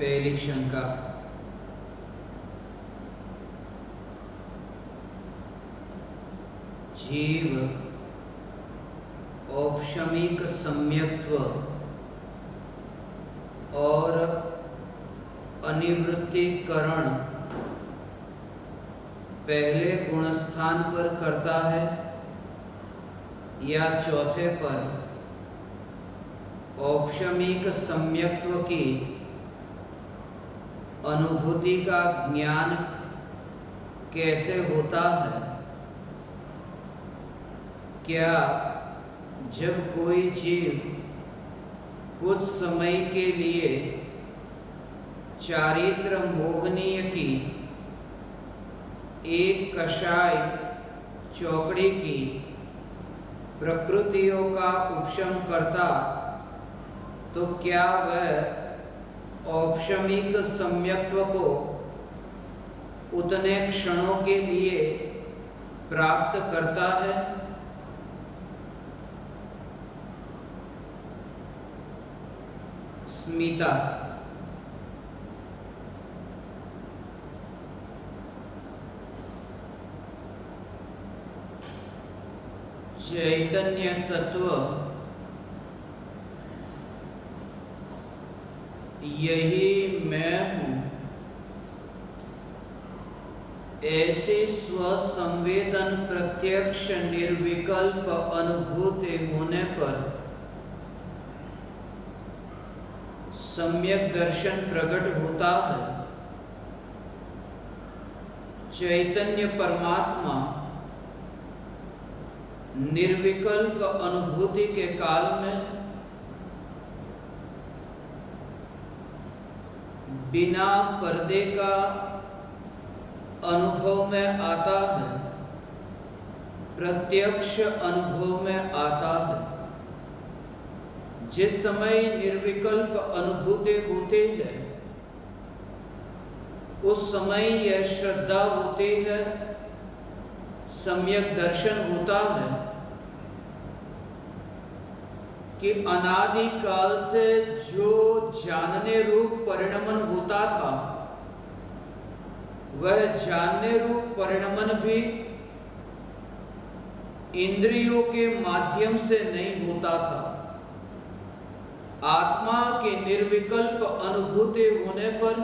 पहली शंका, जीव औपशमिक सम्यक्त्व और अनिवृत्तिकरण पहले गुणस्थान पर करता है या चौथे पर औपशमिक सम्यक्त्व की अनुभूति का ज्ञान कैसे होता है? क्या जब कोई जीव कुछ समय के लिए चारित्र मोहनीय की एक कषाय चौकड़ी की प्रकृतियों का उपशम करता, तो क्या वह औपशमिक सम्यक्त्व को उतने क्षणों के लिए प्राप्त करता है? स्मिता, चैतन्य तत्व यही मैं हूँ, ऐसी स्वसंवेदन प्रत्यक्ष निर्विकल्प अनुभूति होने पर सम्यक दर्शन प्रकट होता है। चैतन्य परमात्मा निर्विकल्प अनुभूति के काल में बिना पर्दे का अनुभव में आता है, प्रत्यक्ष अनुभव में आता है। जिस समय निर्विकल्प अनुभूति होती है उस समय यह श्रद्धा होती है, सम्यक दर्शन होता है कि अनादि काल से जो जानने रूप परिणमन होता था वह जानने रूप परिणमन भी इंद्रियों के माध्यम से नहीं होता था। आत्मा के निर्विकल्प अनुभूति होने पर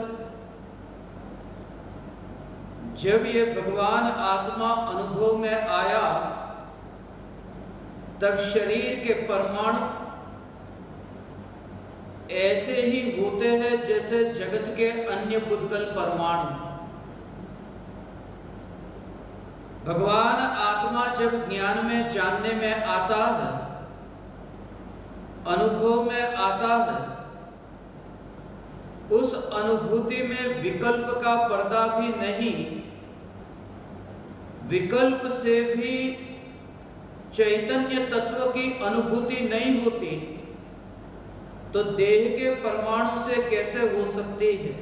जब ये भगवान आत्मा अनुभव में आया तब शरीर के परमाणु ऐसे ही होते हैं जैसे जगत के अन्य पुद्गल परमाणु। भगवान आत्मा जब ज्ञान में जानने में आता है, अनुभव में आता है, उस अनुभूति में विकल्प का पर्दा भी नहीं, विकल्प से भी चैतन्य तत्व की अनुभूति नहीं होती, तो देह के परमाणु से कैसे हो सकती है?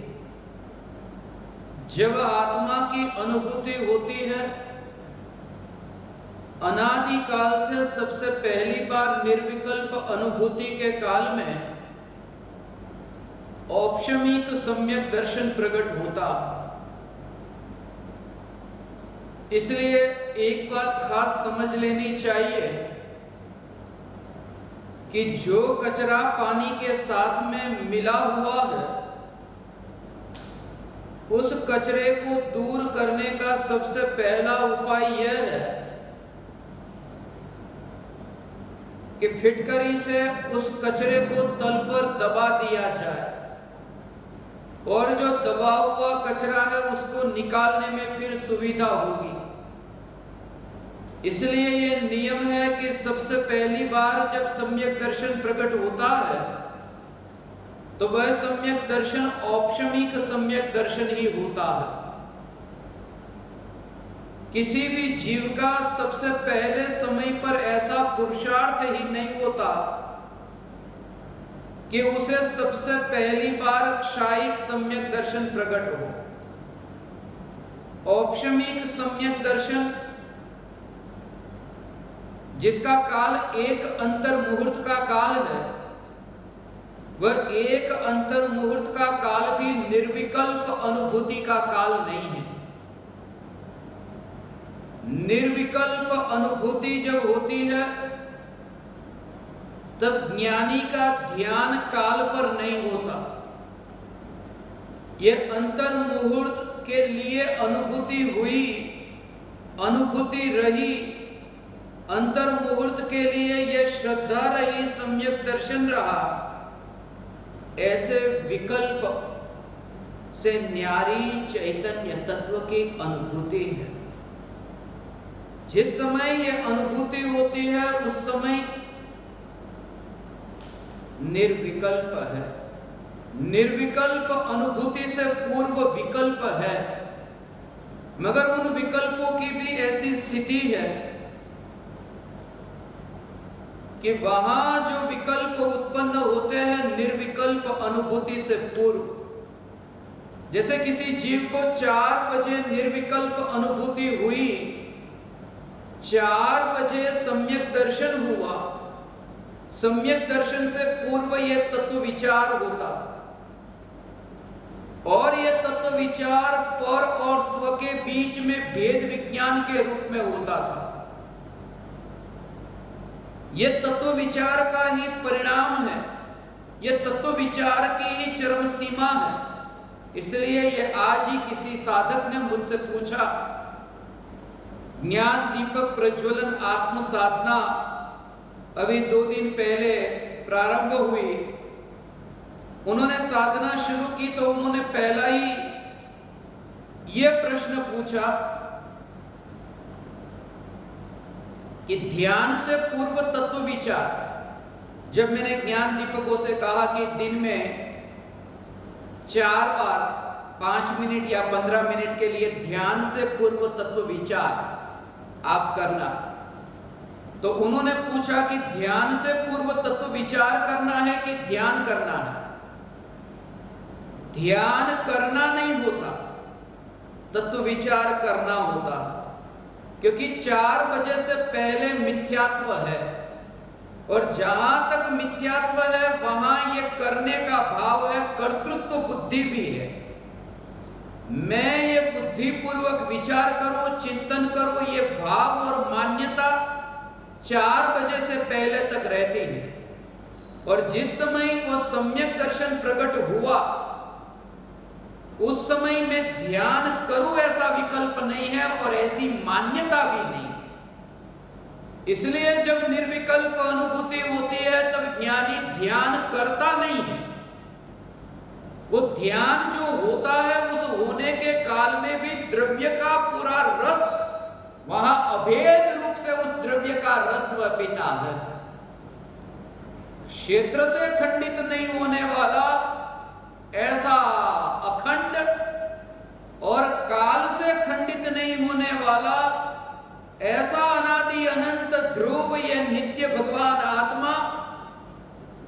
जब आत्मा की अनुभूति होती है, अनादि काल से सबसे पहली बार निर्विकल्प अनुभूति के काल में औपशमिक सम्यक दर्शन प्रकट होता। इसलिए एक बात खास समझ लेनी चाहिए कि जो कचरा पानी के साथ में मिला हुआ है, उस कचरे को दूर करने का सबसे पहला उपाय यह है कि फिटकरी से उस कचरे को तल पर दबा दिया जाए और जो दबा हुआ कचरा है उसको निकालने में फिर सुविधा होगी। इसलिए ये नियम है कि सबसे पहली बार जब सम्यक दर्शन प्रकट होता है तो वह सम्यक दर्शन औपशमिक सम्यक दर्शन ही होता है। किसी भी जीव का सबसे पहले समय पर ऐसा पुरुषार्थ ही नहीं होता कि उसे सबसे पहली बार क्षायिक सम्यक दर्शन प्रकट हो। औपशमिक सम्यक दर्शन जिसका काल एक अंतर मुहूर्त का काल है, वह एक अंतर मुहूर्त का काल भी निर्विकल्प अनुभूति का काल नहीं है। निर्विकल्प अनुभूति जब होती है तब ज्ञानी का ध्यान काल पर नहीं होता। यह अंतर मुहूर्त के लिए अनुभूति हुई, अनुभूति रही, अंतर मुहूर्त के लिए यह श्रद्धा रही, सम्यक दर्शन रहा। ऐसे विकल्प से न्यारी चैतन्य तत्व की अनुभूति है। जिस समय यह अनुभूति होती है उस समय निर्विकल्प है। निर्विकल्प अनुभूति से पूर्व विकल्प है, मगर उन विकल्पों की भी ऐसी स्थिति है कि वहां जो विकल्प उत्पन्न होते हैं निर्विकल्प अनुभूति से पूर्व। जैसे किसी जीव को 4 बजे निर्विकल्प अनुभूति हुई, 4 बजे सम्यक दर्शन हुआ। सम्यक दर्शन से पूर्व यह तत्व विचार होता था और यह तत्व विचार पर और स्व के बीच में भेद विज्ञान के रूप में होता था। यह तत्व विचार का ही परिणाम है, यह तत्व विचार की ही चरम सीमा है। इसलिए यह आज ही किसी साधक ने मुझसे पूछा, ज्ञान दीपक प्रज्वलन आत्म साधना अभी 2 दिन पहले प्रारंभ हुई। उन्होंने साधना शुरू की तो उन्होंने पहला ही यह प्रश्न पूछा कि ध्यान से पूर्व तत्व विचार। जब मैंने ज्ञान दीपकों से कहा कि दिन में 4 बार 5 मिनट या 15 मिनट के लिए ध्यान से पूर्व तत्व विचार आप करना, तो उन्होंने पूछा कि ध्यान से पूर्व तत्व विचार करना है कि ध्यान करना है। ध्यान करना नहीं होता, तत्व विचार करना होता है, क्योंकि 4 बजे से पहले मिथ्यात्व है और जहां तक मिथ्यात्व है वहां यह करने का भाव है, कर्तृत्व बुद्धि भी है। मैं ये बुद्धि पूर्वक विचार करूं, चिंतन करूं, ये भाव और मान्यता 4 बजे से पहले तक रहती है। और जिस समय वो सम्यक दर्शन प्रकट हुआ उस समय में ध्यान करूं ऐसा विकल्प नहीं है और ऐसी मान्यता भी नहीं है। इसलिए जब निर्विकल्प अनुभूति होती है तब ज्ञानी ध्यान करता नहीं है। वो ध्यान जो होता है उस होने के काल में भी द्रव्य का पूरा रस वहां अभेद रूप से उस द्रव्य का रस वह पीता है। क्षेत्र से खंडित नहीं होने वाला ऐसा अखंड और काल से खंडित नहीं होने वाला ऐसा अनादि अनंत ध्रुव ये नित्य भगवान आत्मा,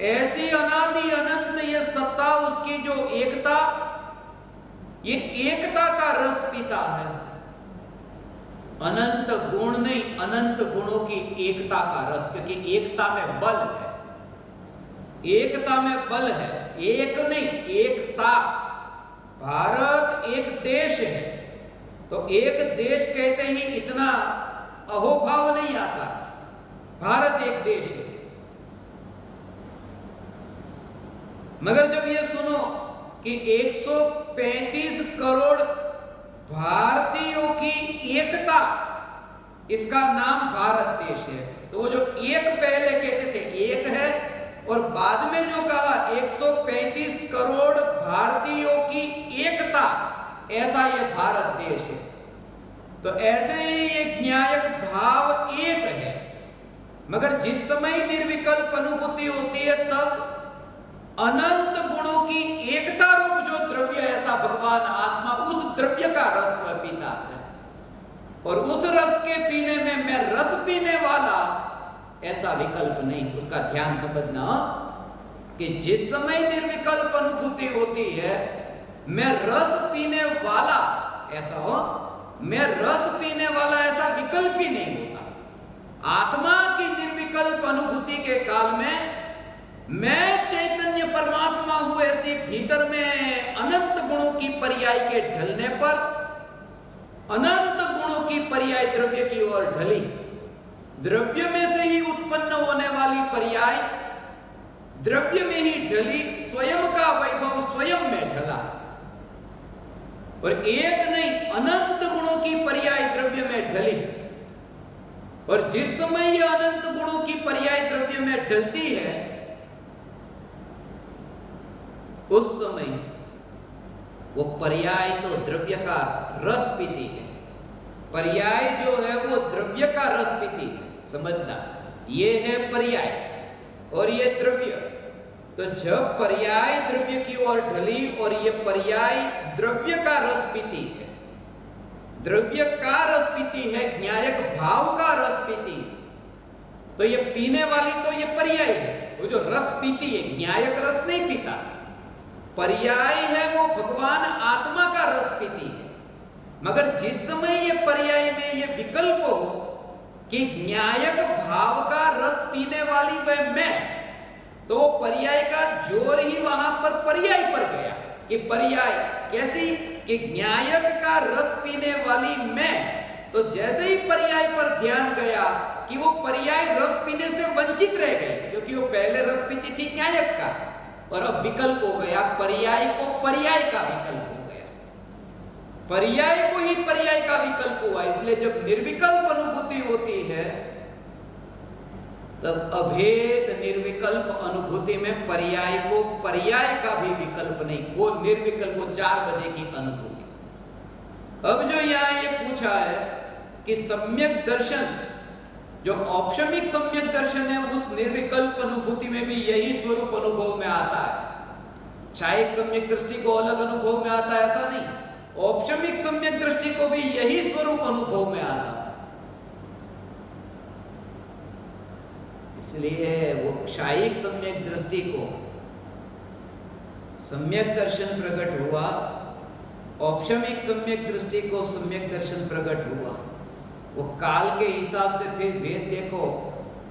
ऐसी अनादि अनंत ये सत्ता, उसकी जो एकता, ये एकता का रस पीता है। अनंत गुण नहीं, अनंत गुणों की एकता का रस, क्योंकि एकता में बल है। एकता में बल है, एक नहीं एकता। भारत एक देश है तो एक देश कहते ही इतना अहोभाव नहीं आता। भारत एक देश है, मगर जब ये सुनो कि 135 करोड़ भारतीयों की एकता, इसका नाम भारत देश है। तो वो जो एक पहले कहते थे एक है और बाद में जो कहा 135 करोड़ भारतीयों की एकता, ऐसा ये भारत देश है। तो ऐसे ही एक न्यायक भाव एक है, मगर जिस समय निर्विकल्प अनुभूति होती है तब अनंत गुणों की एकता रूप जो द्रव्य ऐसा भगवान आत्मा, उस द्रव्य का रस वह पीता है। और उस रस के पीने में मैं रस पीने वाला ऐसा विकल्प नहीं। उसका ध्यान समझना कि जिस समय निर्विकल्प अनुभूति होती है मैं रस पीने वाला ऐसा हो, मैं रस पीने वाला ऐसा विकल्प ही नहीं होता। आत्मा की निर्विकल्प अनुभूति के काल में मैं चैतन्य परमात्मा हूं, ऐसी भीतर में अनंत गुणों की पर्याय के ढलने पर अनंत गुणों की पर्याय द्रव्य की ओर ढली। द्रव्य में से ही उत्पन्न होने वाली पर्याय द्रव्य में ही ढली, स्वयं का वैभव स्वयं में ढला। और एक नहीं, अनंत गुणों की पर्याय द्रव्य में ढली। और जिस समय यह अनंत गुणों की पर्याय द्रव्य में ढलती है, उस समय वो पर्याय तो द्रव्य का रस पीती है। पर्याय जो है वो द्रव्य का रस पीती है। समझना, ये है पर्याय और ये द्रव्य। तो जब पर्याय द्रव्य की ओर ढली और ये पर्याय द्रव्य का रस पीती है, द्रव्य का रस पीती है, ज्ञायक भाव का रस पीती है, तो ये पीने वाली तो ये पर्याय है। वो जो रस पीती है, ज्ञायक रस नहीं पीता, पर्याय है वो भगवान आत्मा का रस पीती है। मगर जिस समय ये पर्याय में ये विकल्प हो कि ज्ञायक भाव का रस पीने वाली वह मैं, तो पर्याय का जोर ही वहां पर पर्याय पर गया कि पर्याय कैसी कि ज्ञायक का रस पीने वाली मैं। तो जैसे ही पर्याय पर ध्यान गया कि वो पर्याय रस पीने से वंचित रह गए, क्योंकि वो पहले रस पीती थी ज्ञायक का, और अब विकल्प हो गया, पर्याय को पर्याय का विकल्प हो गया, पर्याय को ही पर्याय का विकल्प हुआ। इसलिए जब निर्विकल्प अनुभूति होती है, तब अभेद निर्विकल्प अनुभूति में पर्याय को पर्याय का भी विकल्प नहीं, वो निर्विकल्प, वो 4 बजे की अनुभूति। अब जो यहां ये पूछा है कि सम्यक दर्शन, जो औपशमिक सम्यक दर्शन है, उस निर्विकल्प अनुभूति में भी यही स्वरूप अनुभव में आता है। क्षायिक सम्यक दृष्टि को अलग अनुभव में आता है ऐसा नहीं, औपशमिक सम्यक दृष्टि को भी यही स्वरूप अनुभव में आता है। इसलिए वो क्षायिक सम्यक दृष्टि को सम्यक दर्शन प्रकट हुआ, औपशमिक सम्यक दृष्टि को सम्यक दर्शन प्रकट हुआ। वो काल के हिसाब से फिर भेद देखो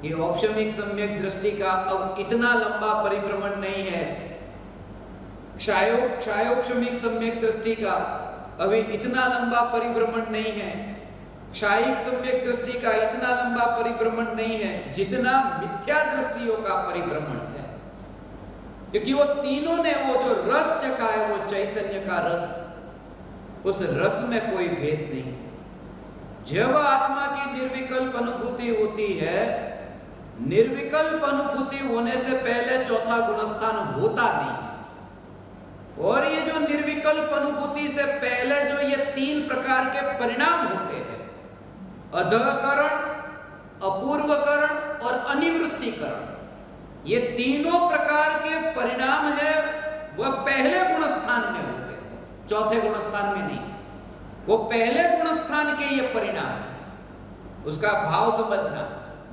कि औपशमिक सम्यक दृष्टि का अब इतना लंबा परिभ्रमण नहीं है, क्षायोपशमिक सम्यक दृष्टि का अभी इतना लंबा परिभ्रमण नहीं है, क्षायिक सम्यक दृष्टि का इतना लंबा परिभ्रमण नहीं है जितना मिथ्या दृष्टियों का परिभ्रमण है। क्योंकि वो तीनों ने वो जो रस चखा है, वो चैतन्य का रस, उस रस में कोई भेद नहीं। जब आत्मा की निर्विकल्प अनुभूति होती है, निर्विकल्प अनुभूति होने से पहले चौथा गुणस्थान होता नहीं। और ये जो निर्विकल्प अनुभूति से पहले जो ये 3 प्रकार के परिणाम होते हैं, अधःकरण, अपूर्वकरण और अनिवृत्तिकरण, ये तीनों प्रकार के परिणाम है वह पहले गुणस्थान में होते हैं, चौथे गुणस्थान में नहीं। वो पहले गुणस्थान के ये परिणाम है। उसका भाव समझना,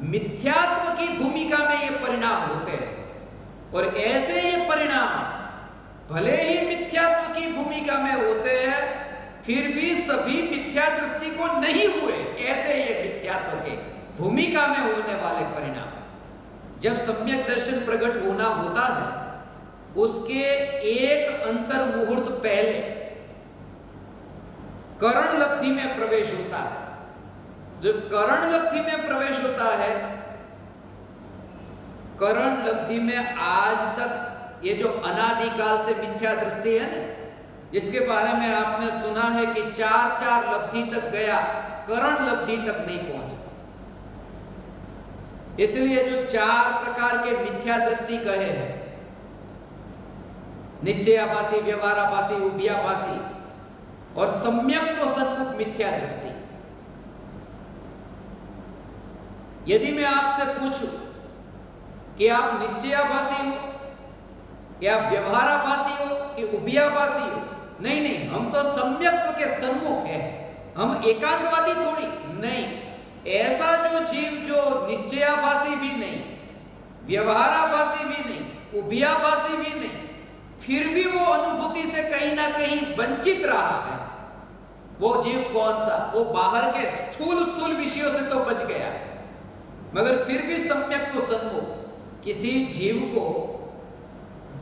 मिथ्यात्व की भूमिका में ये परिणाम होते हैं। और ऐसे ये परिणाम भले ही मिथ्यात्व की भूमिका में होते हैं, फिर भी सभी मिथ्या दृष्टि को नहीं हुए। ऐसे ये मिथ्यात्व के भूमिका में होने वाले परिणाम, जब सम्यक दर्शन प्रकट होना होता है, उसके एक अंतर मुहूर्त पहले करण लब्धि में प्रवेश होता है। जो करण लब्धि में प्रवेश होता है, करण लब्धि में आज तक ये जो अनादिकाल से मिथ्या दृष्टि है ना, जिसके बारे में आपने सुना है कि 4 लब्धि तक गया, करण लब्धि तक नहीं पहुंचा। इसलिए जो 4 प्रकार के मिथ्या दृष्टि कहे हैं, निश्चयाभासी, व्यवहाराभासी, उभयाभासी और सम्यक व सन्मुख मिथ्या दृष्टि। यदि मैं आपसे पूछूं कि आप निश्चयाभासी हो, कि आप व्यवहाराभासी हो, कि उभयाभासी हो, नहीं, हम तो सम्यक्त्व के सन्मुख हैं, हम एकांतवादी थोड़ी नहीं। ऐसा जो जीव जो निश्चयाभासी भी नहीं, व्यवहाराभासी भी नहीं, उभयाभासी भी नहीं, फिर भी वो अनुभूति से कहीं ना कहीं वंचित रहा है, वो जीव कौन सा? वो बाहर के स्थूल विषयों से तो बच गया, मगर फिर भी सम्यक्त्व सन्मुख। किसी जीव को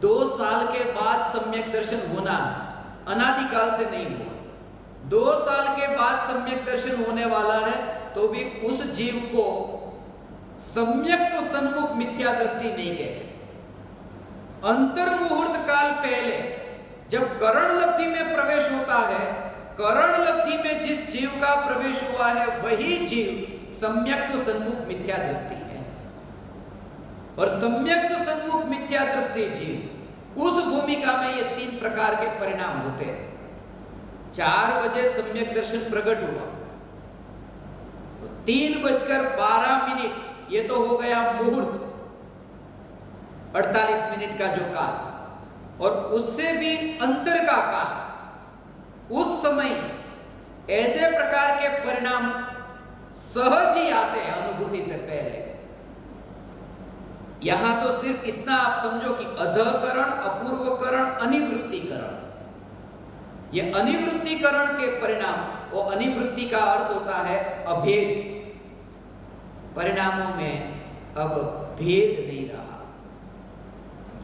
2 साल के बाद सम्यक दर्शन होना है, अनादिकाल से नहीं हुआ। 2 साल के बाद सम्यक दर्शन होने वाला है, तो भी उस जीव को सम्यक तो सन्मुख मिथ्या दृष्टि नहीं कहते। अंतर मुहूर्त काल पहले जब करण लब्धि में प्रवेश होता है, करण लब्धि में जिस जीव का प्रवेश हुआ है वही जीव सम्यक तो सन्मुख मिथ्या दृष्टि है। और सम्यक तो सन्मुख मिथ्या दृष्टि जीव, उस भूमिका में ये 3 प्रकार के परिणाम होते हैं। 4 बजे सम्यक दर्शन प्रकट हुआ, 3:12 ये तो हो गया मुहूर्त, 48 मिनट का जो काल, और उससे भी अंतर का काल, उस समय ऐसे प्रकार के परिणाम सहज ही आते हैं अनुभूति से पहले। यहां तो सिर्फ इतना आप समझो कि अधकरण, अपूर्वकरण, अनिवृत्तिकरण, ये अनिवृत्तिकरण के परिणाम, वो अनिवृत्ति का अर्थ होता है अभेद। परिणामों में अब भेद नहीं रहा।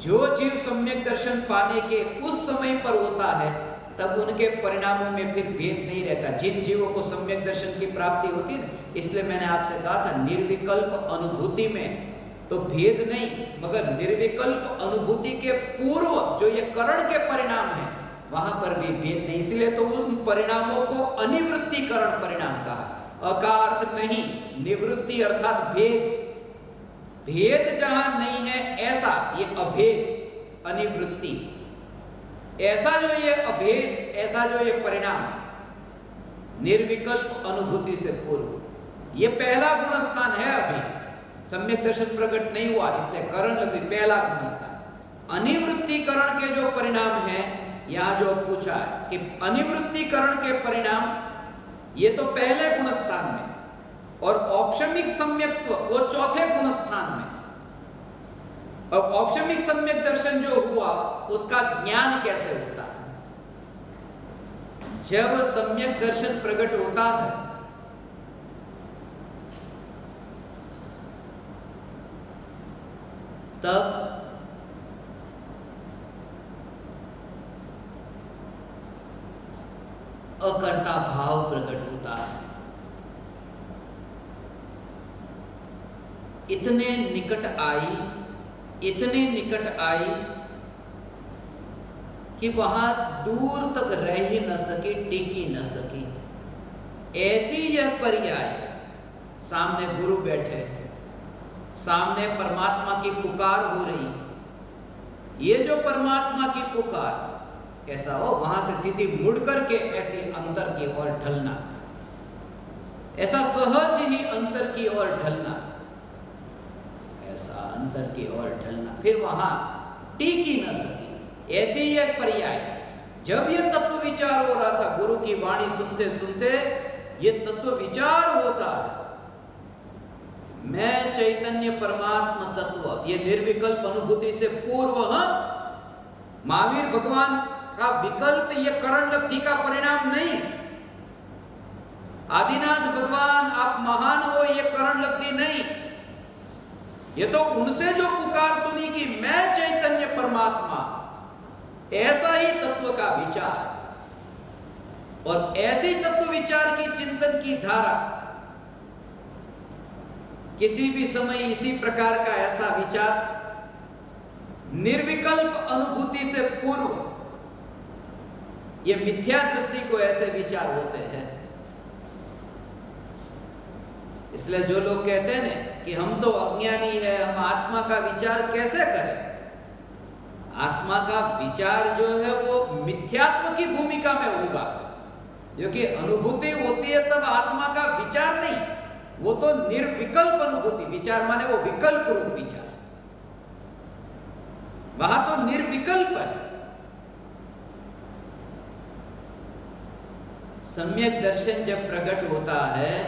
जो जीव सम्यक दर्शन पाने के उस समय पर होता है, तब उनके परिणामों में फिर भेद नहीं रहता। जिन जीवों को सम्यक दर्शन की प्राप्ति होती है, इसलिए मैंने आपसे कहा था निर्विकल्प अनुभूति में तो भेद नहीं, मगर निर्विकल्प अनुभूति के पूर्व जो ये करण के परिणाम है, वहां पर भी भेद नहीं। इसलिए तो उन परिणामों को अनिवृत्तिकरण परिणाम कहा। अ का अर्थ नहीं, निवृत्ति अर्थात भेद। भेद जहां नहीं है ऐसा ये अभेद, अनिवृत्ति, ऐसा जो ये अभेद, ऐसा जो ये परिणाम निर्विकल्प अनुभूति से पूर्व, ये पहला गुण स्थान है। अभी सम्यक दर्शन प्रकट नहीं हुआ, इसलिए करण लब्धि पहला गुण स्थान। अनिवृत्तिकरण के जो परिणाम है, यहां जो पूछा है कि अनिवृत्तिकरण के परिणाम, ये तो पहले गुण स्थान में, और औपशमिक सम्यक्त्व वो चौथे गुण स्थान में। अब औपशमिक सम्यक दर्शन जो हुआ, उसका ज्ञान कैसे होता है? जब सम्यक दर्शन प्रकट होता है, तब अकर्ता भाव प्रकट होता है। इतने निकट आई, इतने निकट आई कि वहां दूर तक रह ही न सकी, टिक ही न सकी। ऐसी यह पर्याय, सामने गुरु बैठे, सामने परमात्मा की पुकार हो रही है। ये जो परमात्मा की पुकार, ऐसा हो वहां से सीधी मुड़ करके ऐसी अंतर की ओर ढलना, ऐसा सहज ही अंतर की ओर ढलना, ऐसा अंतर की ओर ढलना, फिर वहां टिक ही न सकी। ऐसी यह पर्याय, जब यह तत्व विचार हो रहा था, गुरु की वाणी सुनते सुनते ये तत्व विचार होता है, मैं चैतन्य परमात्मा तत्व, ये निर्विकल्प अनुभूति से पूर्व। महावीर भगवान का विकल्प ये करण लब्धि का परिणाम नहीं। आदिनाथ भगवान आप महान हो, ये करण लब्धि नहीं। ये तो उनसे जो पुकार सुनी कि मैं चैतन्य परमात्मा, ऐसा ही तत्व का विचार, और ऐसे तत्व विचार की चिंतन की धारा, किसी भी समय इसी प्रकार का ऐसा विचार निर्विकल्प अनुभूति से पूर्व, ये मिथ्या दृष्टि को ऐसे विचार होते हैं। इसलिए जो लोग कहते हैं ना कि हम तो अज्ञानी है, हम आत्मा का विचार कैसे करें? आत्मा का विचार जो है वो मिथ्यात्व की भूमिका में होगा, क्योंकि अनुभूति होती है तब आत्मा का विचार नहीं, वो तो निर्विकल्प अनुभूति। विचार माने वो विकल्प रूप विचार, वहां तो निर्विकल्प है। सम्यक दर्शन जब प्रकट होता है,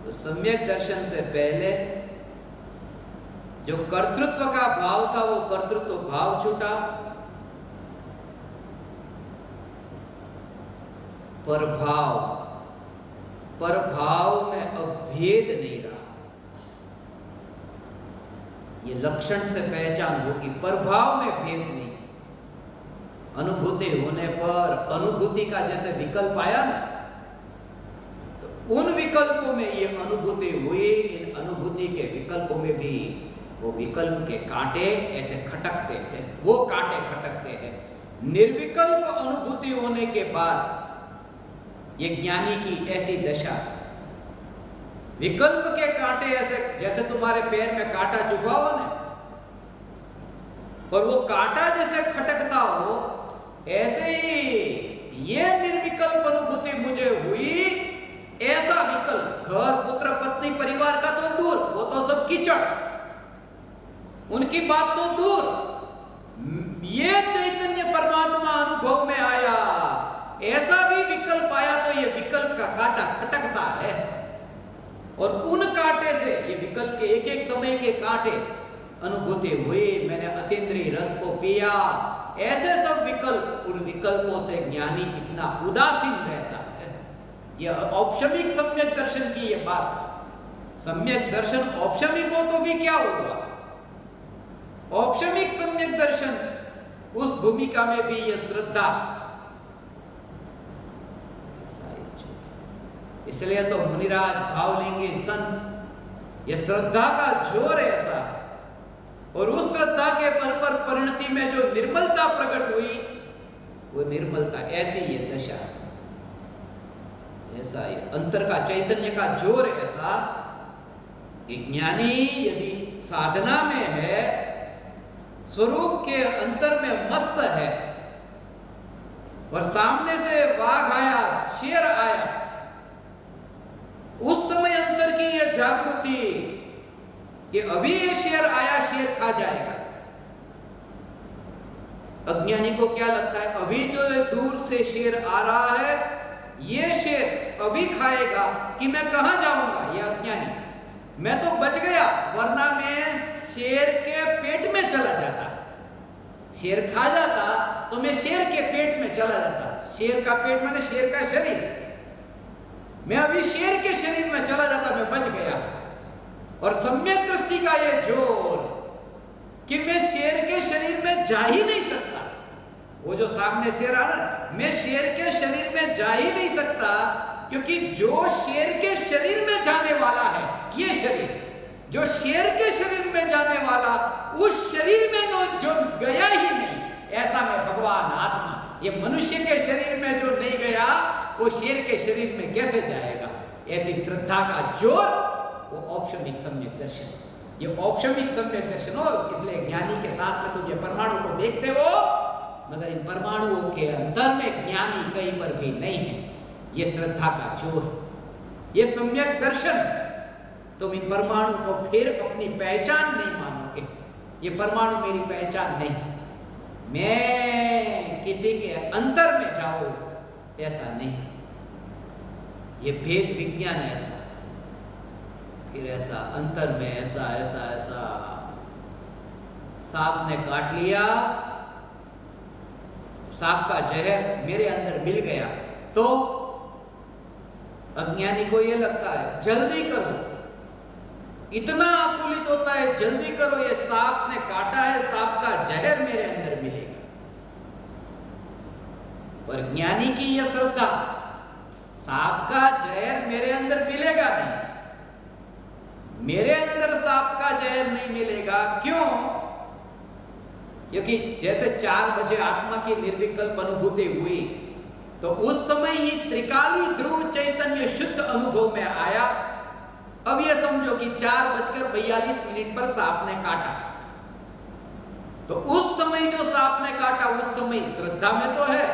तो सम्यक दर्शन से पहले जो कर्तृत्व का भाव था, वो कर्तृत्व भाव छूटा, परभाव में अब भेद नहीं रहा। ये लक्षण से पहचान होगी, प्रभाव में भेद नहीं। अनुभूति होने पर अनुभूति का जैसे विकल्प आया ना, तो उन विकल्पों में ये अनुभूति हुई, इन अनुभूति के विकल्पों में भी वो विकल्प के कांटे ऐसे खटकते हैं, वो कांटे खटकते हैं। निर्विकल्प अनुभूति होने के बाद ये ज्ञानी की ऐसी दशा, विकल्प के कांटे ऐसे, जैसे तुम्हारे पैर में कांटा चुभा हो ना, और वो कांटा जैसे खटकता हो, ऐसे ही ये निर्विकल्प अनुभूति मुझे हुई। ऐसा विकल्प, घर पुत्र पत्नी परिवार का तो दूर, वो तो सब कीचड़, उनकी बात तो दूर, ये चैतन्य परमात्मा अनुभव में आया, ऐसा भी विकल्प आया, तो ये विकल्प का कांटा खटकता है। और उन कांटे से, ये विकल्प के एक एक समय के कांटे अनुभूति हुई, मैंने अतीन्द्रिय रस को पिया, ऐसे सब विकल्प, उन विकल्पों से ज्ञानी इतना उदासीन रहता है। यह औपशमिक सम्यक दर्शन की ये बात। सम्यक दर्शन औपशमिक हो तो भी क्या होगा? औपशमिक सम्यक दर्शन, उस भूमिका में भी ये श्रद्धा, इसलिए तो मुनिराज भाव लेंगे संत, ये श्रद्धा का जोर ऐसा, और उस श्रद्धा के बल पर परिणति में जो निर्मलता प्रकट हुई, वो निर्मलता, ऐसी ये दशा, ऐसा ये अंतर का चैतन्य का जोर ऐसा कि ज्ञानी यदि साधना में है, स्वरूप के अंतर में मस्त है, और सामने से वाघ आया, शेर आया, उस समय अंतर की यह जागृति कि अभी ये शेर आया, शेर खा जाएगा। अज्ञानी को क्या लगता है, अभी जो दूर से शेर आ रहा है, ये शेर अभी खाएगा कि मैं कहां जाऊंगा। ये अज्ञानी, मैं तो बच गया, वरना मैं शेर के पेट में चला जाता, शेर खा जाता तो मैं शेर के पेट में चला जाता। शेर का पेट माने शेर का शरीर, मैं अभी शेर के शरीर में चला जाता, मैं बच गया। और सम्यक दृष्टि का ये जोर कि मैं शेर के शरीर में जा ही नहीं सकता, वो जो सामने शेर आ रहा, मैं शेर के शरीर में जा ही नहीं सकता, क्योंकि जो शेर के शरीर में जाने वाला है, ये शरीर जो शेर के शरीर में जाने वाला, उस शरीर में जो गया ही नहीं, ऐसा में भगवान आत्मा, ये मनुष्य के शरीर में जो नहीं गया, वो शेर के शरीर में कैसे जाएगा। ऐसी श्रद्धा का जोर, वो औपशमिक सम्यक दर्शन, ये औपशमिक सम्यक दर्शन हो। इसलिए ज्ञानी के साथ में तुम ये परमाणु को देखते हो, मगर इन परमाणुओं के अंतर में ज्ञानी कहीं पर भी नहीं है। ये श्रद्धा का जोर, ये सम्यक दर्शन, तुम इन परमाणु को फिर अपनी पहचान नहीं मानोगे। ये परमाणु मेरी पहचान नहीं, मैं किसी के अंतर में जाऊं, ऐसा नहीं। ये भेद विज्ञान है ऐसा, फिर ऐसा अंतर में ऐसा ऐसा ऐसा। सांप ने काट लिया, सांप का जहर मेरे अंदर मिल गया, तो अज्ञानी को ये लगता है जल्दी करो, इतना आकुलित होता है, जल्दी करो, ये सांप ने काटा है, सांप का जहर मेरे अंदर मिलेगा। पर ज्ञानी की यह श्रद्धा, सांप का जहर मेरे अंदर मिलेगा नहीं, मेरे अंदर सांप का जहर नहीं मिलेगा। क्यों? क्योंकि जैसे 4 बजे आत्मा की निर्विकल्प अनुभूति हुई, तो उस समय ही त्रिकाली ध्रुव चैतन्य शुद्ध अनुभव में आया। अब ये समझो कि 4:42 पर सांप ने काटा, तो उस समय जो सांप ने काटा, उस समय श्रद्धा में तो है,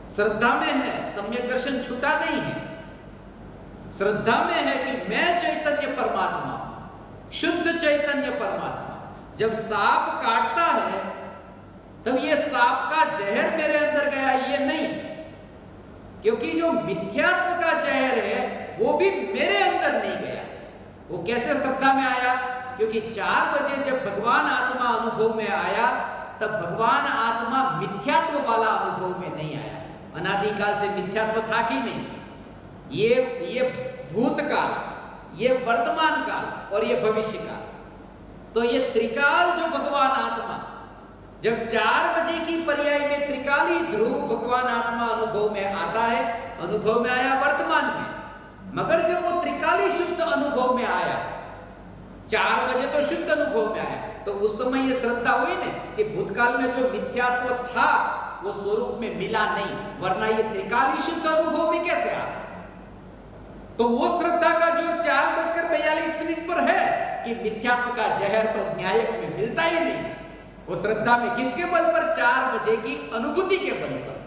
श्रद्धा में है, सम्यक दर्शन छूटा नहीं है। श्रद्धा में है कि मैं चैतन्य परमात्मा, शुद्ध चैतन्य परमात्मा। जब सांप काटता है, तब ये सांप का जहर मेरे अंदर गया, ये नहीं, क्योंकि जो मिथ्यात्व का जहर है, वो भी मेरे अंदर नहीं गया। वो कैसे श्रद्धा में आया? क्योंकि 4 बजे जब भगवान आत्मा अनुभव में आया, तब भगवान आत्मा मिथ्यात्व वाला अनुभव में नहीं आया। अनादिकाल से मिथ्यात्व था कि नहीं? ये भूतकाल, ये वर्तमान काल और ये भविष्य काल, तो ये त्रिकाल जो भगवान आत्मा, जब 4 बजे की पर्याय में त्रिकाली ध्रुव भगवान आत्मा अनुभव में आता है, अनुभव में आया वर्तमान में, मगर जब वो त्रिकाली शुद्ध अनुभव में आया, 4 बजे तो शुद्ध अनुभव में आया, तो उस समय ये श्रद्धा हुई ना कि भूतकाल में जो मिथ्यात्व था वो स्वरूप में मिला नहीं, वरना ये त्रिकाली शुद्ध अनुभव में कैसे आता? तो वो श्रद्धा का जो 4:42 पर है कि मिथ्यात्व का जहर तो न्यायक में मिलता ही नहीं, वो श्रद्धा में किसके बल पर? 4 बजे की अनुभूति के बल पर।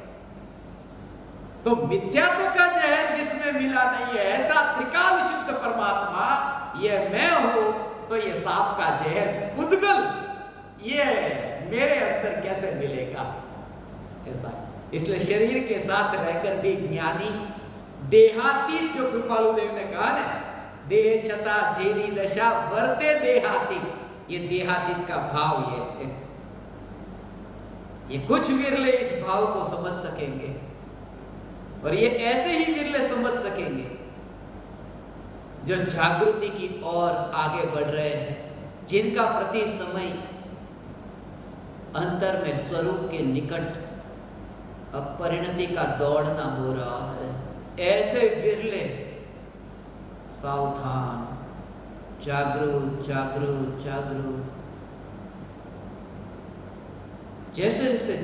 तो मिथ्यात्व का जहर जिसमें मिला नहीं है, ऐसा त्रिकाल शुद्ध परमात्मा ये मैं हूं, तो ये सांप का जहर पुद्गल ये मेरे अंदर कैसे मिलेगा? ऐसा, इसलिए शरीर के साथ रहकर भी ज्ञानी देहातीत, जो कृपालु देव ने कहा ना, देह छता जेरी दशा वर्ते देहातीत, ये देहातीत का भाव ये कुछ विरले इस भाव को समझ सकेंगे, और ये ऐसे ही विरले समझ सकेंगे जो जागृति की ओर आगे बढ़ रहे हैं, जिनका प्रति समय अंतर में स्वरूप के निकट अपरिणति का दौड़ना हो रहा है। ऐसे विरले सावधान, जागरूक जागरूक जागरूक, जैसे जैसे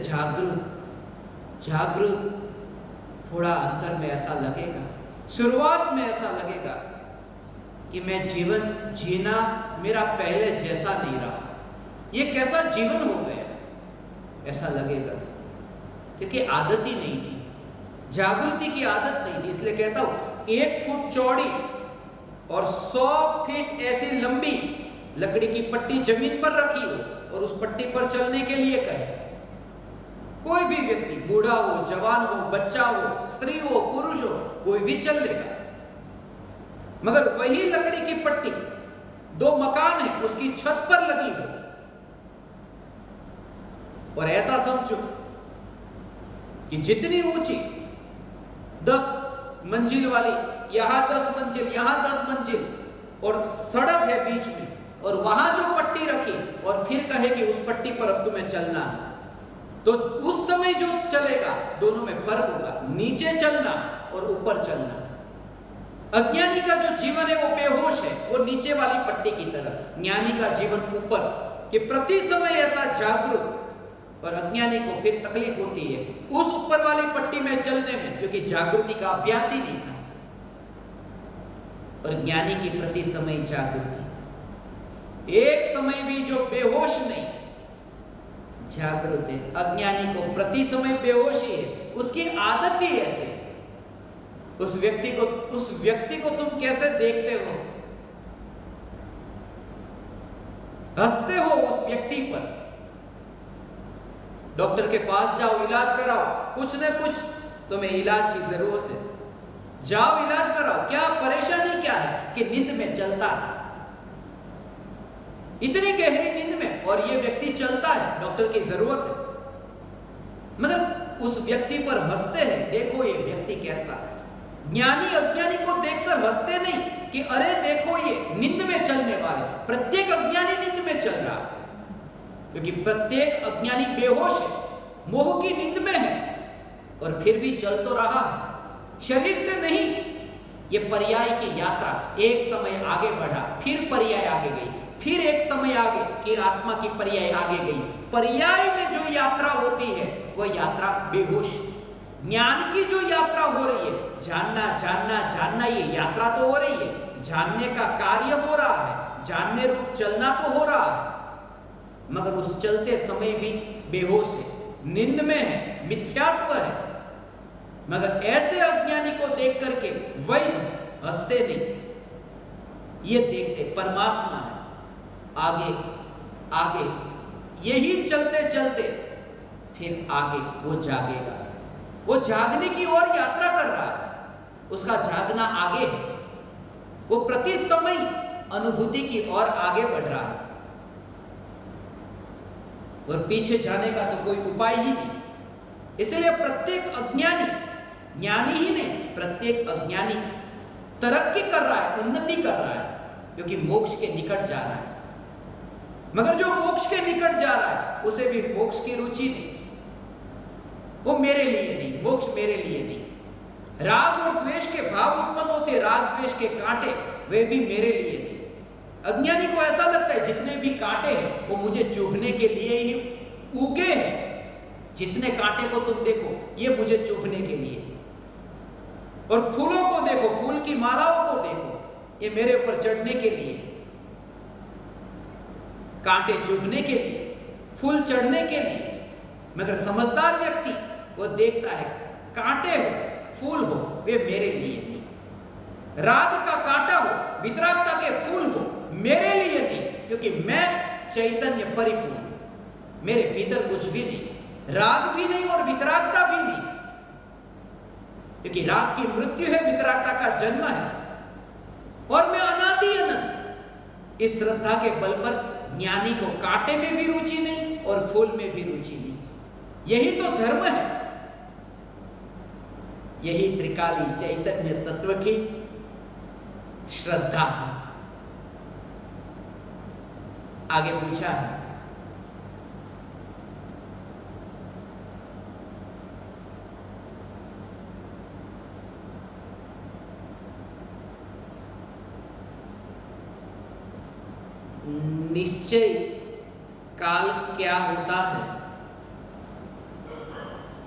जागरूक थोड़ा अंतर में ऐसा लगेगा, शुरुआत में ऐसा लगेगा कि मैं जीवन जीना मेरा पहले जैसा नहीं रहा, ये कैसा जीवन हो गया, ऐसा लगेगा, क्योंकि आदत ही नहीं थी, जागृति की आदत नहीं थी। इसलिए कहता हूं 1 फुट चौड़ी और 100 फीट ऐसी लंबी लकड़ी की पट्टी जमीन पर रखी हो और उस पट्टी पर चलने के लिए कहे, कोई भी व्यक्ति, बूढ़ा हो, जवान हो, बच्चा हो, स्त्री हो, पुरुष हो, कोई भी चल लेगा। मगर वही लकड़ी की पट्टी 2 मकान है उसकी छत पर लगी हो, और ऐसा समझो कि जितनी ऊंची 10 मंजिल वाली, यहां 10 मंजिल, यहां 10 मंजिल, और सड़क है बीच में, और वहां जो पट्टी रखी और फिर कहे कि उस पट्टी पर अब तुम्हें चलना है, तो उस समय जो चलेगा दोनों में फर्क होगा, नीचे चलना और ऊपर चलना। अज्ञानी का जो जीवन है वो बेहोश है, वो नीचे वाली पट्टी की तरह, ज्ञानी का जीवन ऊपर, कि प्रति समय ऐसा जागरूक, और अज्ञानी को फिर तकलीफ होती है उस ऊपर वाली पट्टी में चलने में, क्योंकि जागृति का अभ्यास ही नहीं था। और ज्ञानी की प्रति समय जागृति, एक समय भी जो बेहोश नहीं, जागृत है। अज्ञानी को प्रति समय बेहोशी है, उसकी आदत ही ऐसे। उस व्यक्ति को तुम कैसे देखते हो? हंसते हो उस व्यक्ति पर। डॉक्टर के पास जाओ, इलाज कराओ, कुछ न कुछ तुम्हें इलाज की जरूरत है, जाओ इलाज कराओ। क्या परेशानी क्या है? कि नींद में चलता है, इतनी गहरी नींद में, और ये व्यक्ति चलता है, डॉक्टर की जरूरत है। मगर उस व्यक्ति पर हंसते हैं, देखो ये व्यक्ति कैसा है। ज्ञानी अज्ञानी को देखकर हंसते नहीं कि अरे देखो ये नींद में चलने वाले। प्रत्येक अज्ञानी नींद में चल रहा, क्योंकि प्रत्येक अज्ञानी बेहोश है, मोह की नींद में है, और फिर भी चल तो रहा है, शरीर से नहीं। ये पर्याय की यात्रा, एक समय आगे बढ़ा, फिर पर्याय आगे गई, फिर एक समय आगे कि आत्मा की पर्याय आगे गई। पर्याय में जो यात्रा होती है वह यात्रा बेहोश। ज्ञान की जो यात्रा हो रही है, जानना जानना जानना, ये यात्रा तो हो रही है, जानने का कार्य हो रहा है, जानने रूप चलना तो हो रहा है, मगर उस चलते समय भी बेहोश है, नींद में है, मिथ्यात्व है। मगर ऐसे अज्ञानी को देख करके वैध हंसते नहीं, ये देखते परमात्मा है, आगे आगे, यही चलते चलते फिर आगे वो जागेगा। वो जागने की ओर यात्रा कर रहा है, उसका जागना आगे है, वो प्रति समय अनुभूति की ओर आगे बढ़ रहा है, और पीछे जाने का तो कोई उपाय ही नहीं। इसलिए प्रत्येक अज्ञानी, ज्ञानी ही नहीं, प्रत्येक अज्ञानी तरक्की कर रहा है, उन्नति कर रहा है, क्योंकि मोक्ष के निकट जा रहा है। मगर जो मोक्ष के निकट जा रहा है उसे भी मोक्ष की रुचि नहीं, वो मेरे लिए नहीं, मोक्ष मेरे लिए नहीं। राग और द्वेष के भाव उत्पन्न होते, राग द्वेष के कांटे, वे भी मेरे लिए नहीं। अज्ञानी को ऐसा लगता है जितने भी कांटे हैं वो मुझे चुभने के लिए ही उगे हैं। जितने कांटे को तुम देखो ये मुझे चुभने के लिए, और फूलों को देखो, फूल की मालाओं को देखो, ये मेरे ऊपर चढ़ने के लिए, कांटे चुभने के लिए, फूल चढ़ने के लिए। मगर समझदार व्यक्ति वो देखता है कांटे हो, फूल हो, वे मेरे लिए नहीं। राग का कांटा हो, वितरागता के फूल हो, मेरे लिए नहीं, क्योंकि मैं चैतन्य परिपूर्ण, मेरे भीतर कुछ भी नहीं, राग भी नहीं और वितरागता भी नहीं। क्योंकि राग की मृत्यु है, वितरागता का जन्म है, और मैं अनादि अनंत। इस श्रद्धा के बल पर ज्ञानी को कांटे में भी रुचि नहीं और फूल में भी रुचि नहीं। यही तो धर्म है, यही त्रिकाली चैतन्य तत्व की श्रद्धा है। आगे पूछा है, निश्चय काल क्या होता है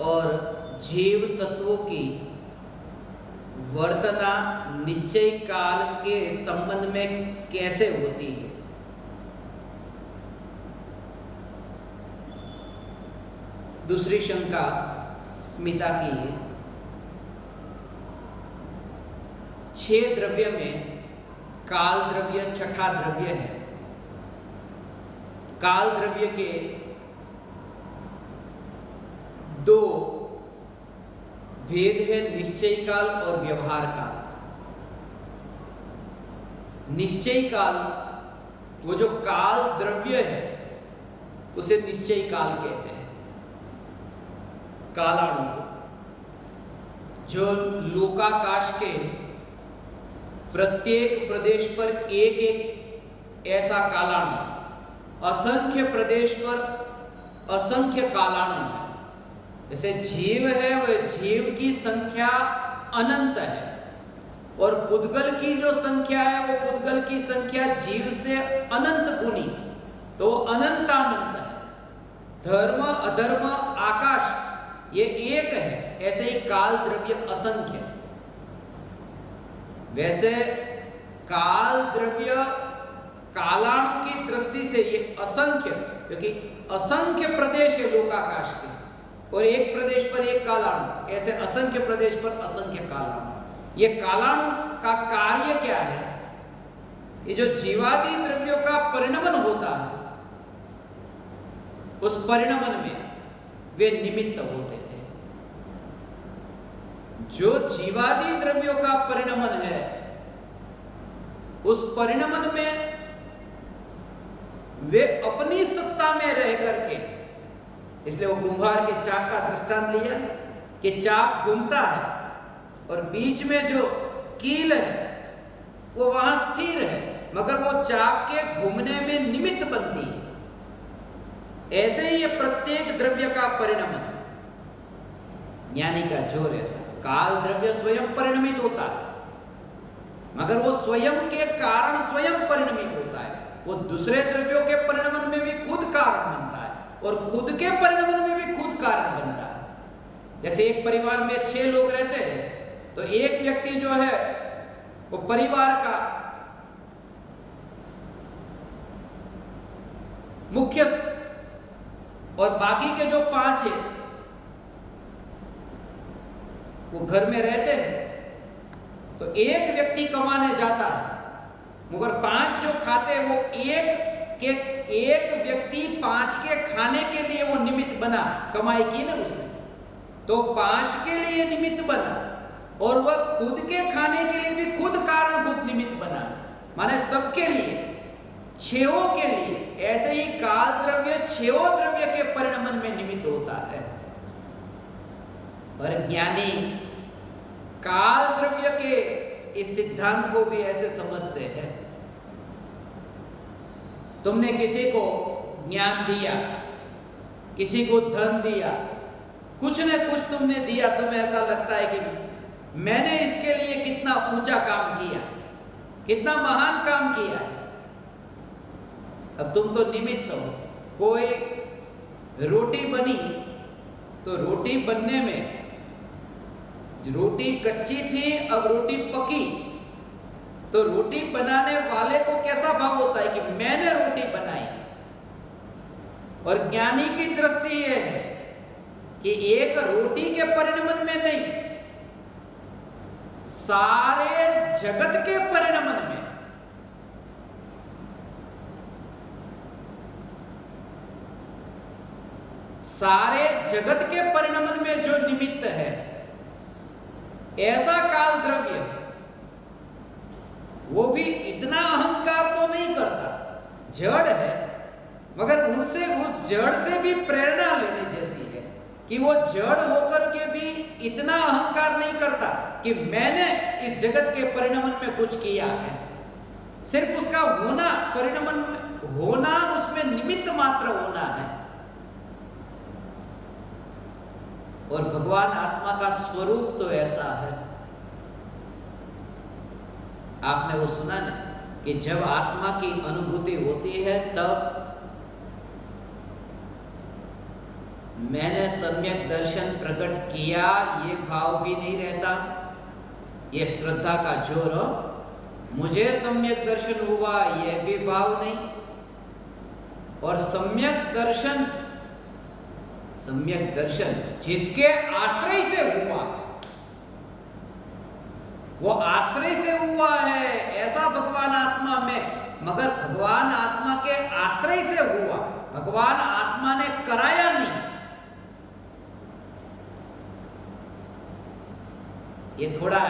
और जीव तत्वों की वर्तना निश्चय काल के संबंध में कैसे होती है? दूसरी शंका स्मिता की है। 6 द्रव्य में काल द्रव्य छठा द्रव्य है। काल द्रव्य के 2 भेद है, निश्चय काल और व्यवहार काल। निश्चय काल, वो जो काल द्रव्य है उसे निश्चय काल कहते हैं, कालाणु को। जो लोकाकाश के प्रत्येक प्रदेश पर एक एक ऐसा कालाणु, असंख्य प्रदेश पर असंख्य कालाणु है। जैसे जीव है, वह जीव की संख्या अनंत है, और पुद्गल की जो संख्या है वो पुद्गल की संख्या जीव से अनंत गुनी, तो अनंतानंत है। धर्म अधर्म आकाश ये एक है, ऐसे ही काल द्रव्य असंख्य है। वैसे काल द्रव्य कालाणु की दृष्टि से ये असंख्य, क्योंकि असंख्य प्रदेश है लोकाकाश के, और एक प्रदेश पर एक कालाणु, ऐसे असंख्य प्रदेश पर असंख्य कालाणु। ये कालाणु का कार्य क्या है? ये जो जीवादि द्रव्यों का परिणमन होता है, उस परिणमन में वे निमित्त होते हैं। जो जीवादि द्रव्यों का परिणमन है, उस परिणमन में वे अपनी सत्ता में रह करके, इसलिए वो कुम्हार के चाक का दृष्टांत लिया कि चाक घूमता है और बीच में जो कील है वो वहां स्थिर है, मगर वो चाक के घूमने में निमित्त बनती है। ऐसे ही ये प्रत्येक द्रव्य का परिणमन, ज्ञानी का जोर ऐसा, काल द्रव्य स्वयं परिणमित होता है, मगर वो स्वयं के कारण स्वयं परिणमित होता है। वो दूसरे द्रव्यों के परिणमन में भी खुद कारण बनता है, और खुद के परिणमन में भी खुद कारण बनता है। जैसे एक परिवार में 6 लोग रहते हैं, तो एक व्यक्ति जो है वो परिवार का मुख्य, और बाकी के जो 5 है वो घर में रहते हैं। तो एक व्यक्ति कमाने जाता है, मगर 5 जो खाते हैं वो एक व्यक्ति 5 के खाने के लिए वो निमित्त बना, कमाई की ना उसने, तो 5 के लिए निमित्त बना, और वह खुद के खाने के लिए भी खुद कारणभूत निमित्त बना, माने सबके लिए, 6 के लिए। ऐसे ही काल द्रव्य 6 द्रव्य के परिणमन में निमित्त होता है। और ज्ञानी काल द्रव्य के इस सिद्धांत को भी ऐसे समझते हैं तुमने किसी को ज्ञान दिया, किसी को धन दिया, कुछ न कुछ तुमने दिया, तुम्हें ऐसा लगता है कि मैंने इसके लिए कितना ऊंचा काम किया, कितना महान काम किया है। अब तुम तो निमित्त हो। कोई रोटी बनी तो रोटी बनने में, रोटी कच्ची थी, अब रोटी पकी, तो रोटी बनाने वाले को कैसा भाव होता है कि मैंने रोटी बनाई। और ज्ञानी की दृष्टि यह है कि एक रोटी के परिणमन में नहीं, सारे जगत के परिणमन में, सारे जगत के परिणमन में जो निमित्त है, ऐसा काल द्रव्य वो भी इतना अहंकार तो नहीं करता, जड़ है, मगर उनसे, उस जड़ से भी प्रेरणा लेने जैसी है कि वो जड़ होकर के भी इतना अहंकार नहीं करता कि मैंने इस जगत के परिणमन में कुछ किया है। सिर्फ उसका होना, परिणमन होना, उसमें निमित्त मात्र होना है। और भगवान आत्मा का स्वरूप तो ऐसा है, आपने वो सुना ना कि जब आत्मा की अनुभूति होती है तब मैंने सम्यक दर्शन प्रकट किया, ये भाव भी नहीं रहता, ये श्रद्धा का जोर हो। मुझे सम्यक दर्शन हुआ, यह भी भाव नहीं। और सम्यक दर्शन, सम्यक दर्शन जिसके आश्रय से हुआ, वो आश्रय से हुआ है ऐसा भगवान आत्मा में, मगर भगवान आत्मा के आश्रय से हुआ, भगवान आत्मा ने कराया नहीं। ये थोड़ा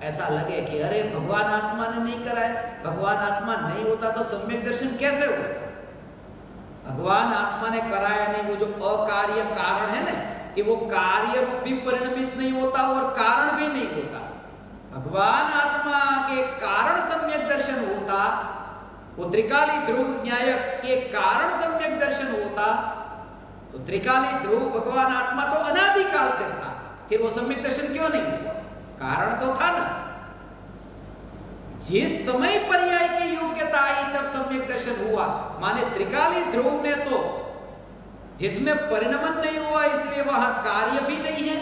ऐसा लगे कि अरे भगवान आत्मा ने नहीं कराया, भगवान आत्मा नहीं होता तो सम्यक दर्शन कैसे होता। भगवान आत्मा ने कराया नहीं। वो जो अकार्य कारण है ना, कि वो कार्य रूप भी परिणमित नहीं होता और कारण भी नहीं होता। भगवान आत्मा के कारण सम्यक दर्शन होता, वो त्रिकाली ध्रुव न्याय के कारण सम्यक दर्शन होता, तो त्रिकाली ध्रुव भगवान आत्मा तो अनादिकाल से था, फिर वो सम्यक दर्शन क्यों नहीं हुआ? कारण तो था ना। जिस समय पर्याय की योग्यता आई तब सम्यक दर्शन हुआ। माने त्रिकाली ध्रुव ने तो, जिसमें परिणमन नहीं हुआ इसलिए वहां कार्य भी नहीं है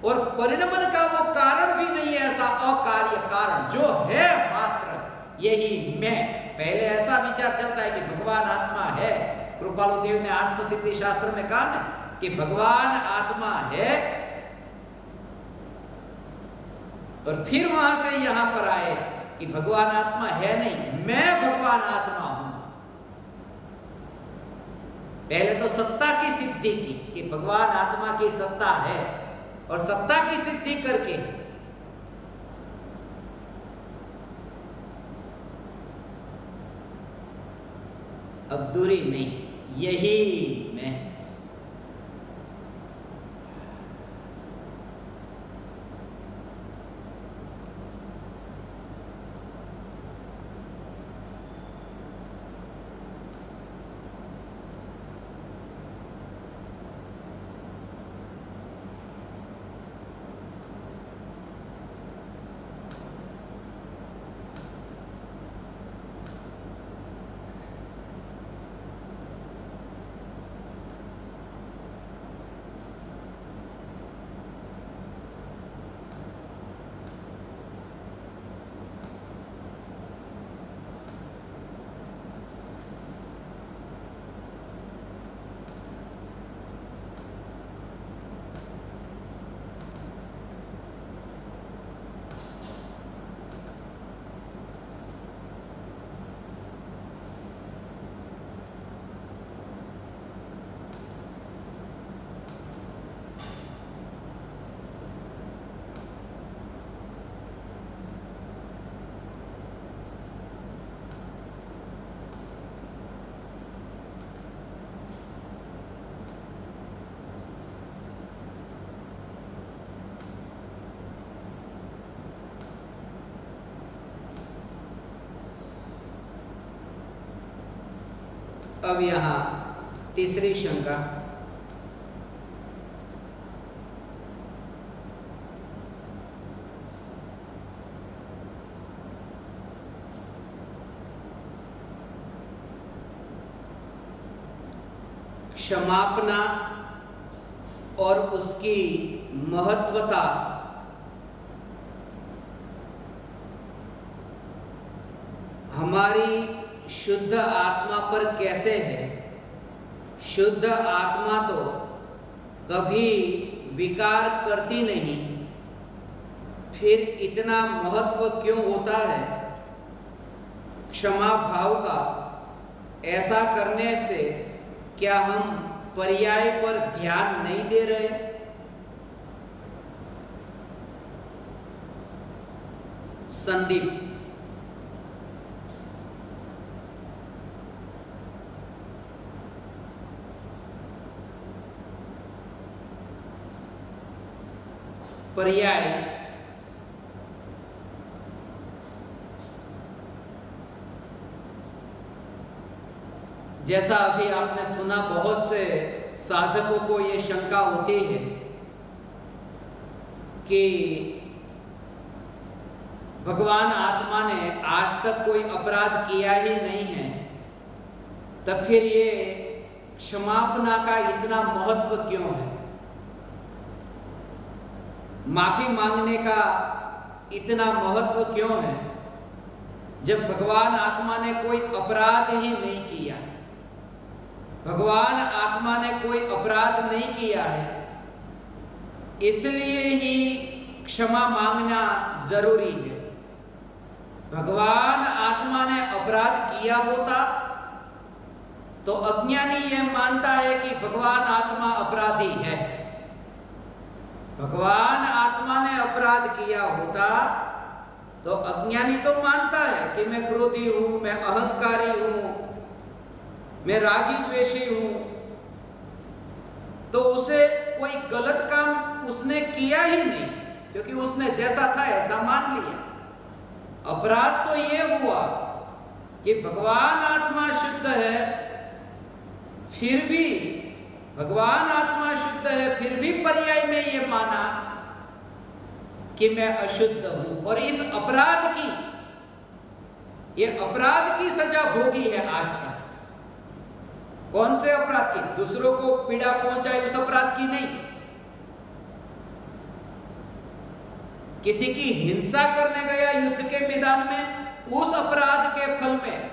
और परिणमन का वो कारण भी नहीं है, ऐसा अकार्य कारण जो है मात्र यही मैं। पहले ऐसा विचार चलता है कि भगवान आत्मा है। कृपालु देव ने आत्मसिद्धि शास्त्र में कहा ना कि भगवान आत्मा है, और फिर वहां से यहां पर आए कि भगवान आत्मा है नहीं, मैं भगवान आत्मा हूं। पहले तो सत्ता की सिद्धि की कि भगवान आत्मा की सत्ता है, और सत्ता की सिद्धि करके अब दूरी नहीं, यही मैं। अब यहाँ तीसरी शंका, क्षमापना और उसकी महत्वता हमारी शुद्ध आत्मा पर कैसे है। शुद्ध आत्मा तो कभी विकार करती नहीं, फिर इतना महत्व क्यों होता है क्षमा भाव का। ऐसा करने से क्या हम पर्याय पर ध्यान नहीं दे रहे। संदीप, पर्याय जैसा अभी आपने सुना, बहुत से साधकों को ये शंका होती है कि भगवान आत्मा ने आज तक कोई अपराध किया ही नहीं है, तब फिर ये क्षमापना का इतना महत्व क्यों है, माफी मांगने का इतना महत्व क्यों है, जब भगवान आत्मा ने कोई अपराध ही नहीं किया। भगवान आत्मा ने कोई अपराध नहीं किया है, इसलिए ही क्षमा मांगना जरूरी है। भगवान आत्मा ने अपराध किया होता तो अज्ञानी यह मानता है कि भगवान आत्मा अपराधी है। भगवान आत्मा ने अपराध किया होता तो अज्ञानी तो मानता है कि मैं क्रोधी हूं, मैं अहंकारी हूं, मैं रागी द्वेषी हूं, तो उसे कोई गलत काम उसने किया ही नहीं, क्योंकि उसने जैसा था ऐसा मान लिया। अपराध तो ये हुआ कि भगवान आत्मा शुद्ध है, फिर भी भगवान आत्मा शुद्ध है, फिर भी पर्याय में ये माना कि मैं अशुद्ध हूं, और इस अपराध की, ये अपराध की सजा भोगी है आज तक। कौन से अपराध की? दूसरों को पीड़ा पहुंचाई उस अपराध की नहीं, किसी की हिंसा करने गया युद्ध के मैदान में, उस अपराध के फल में,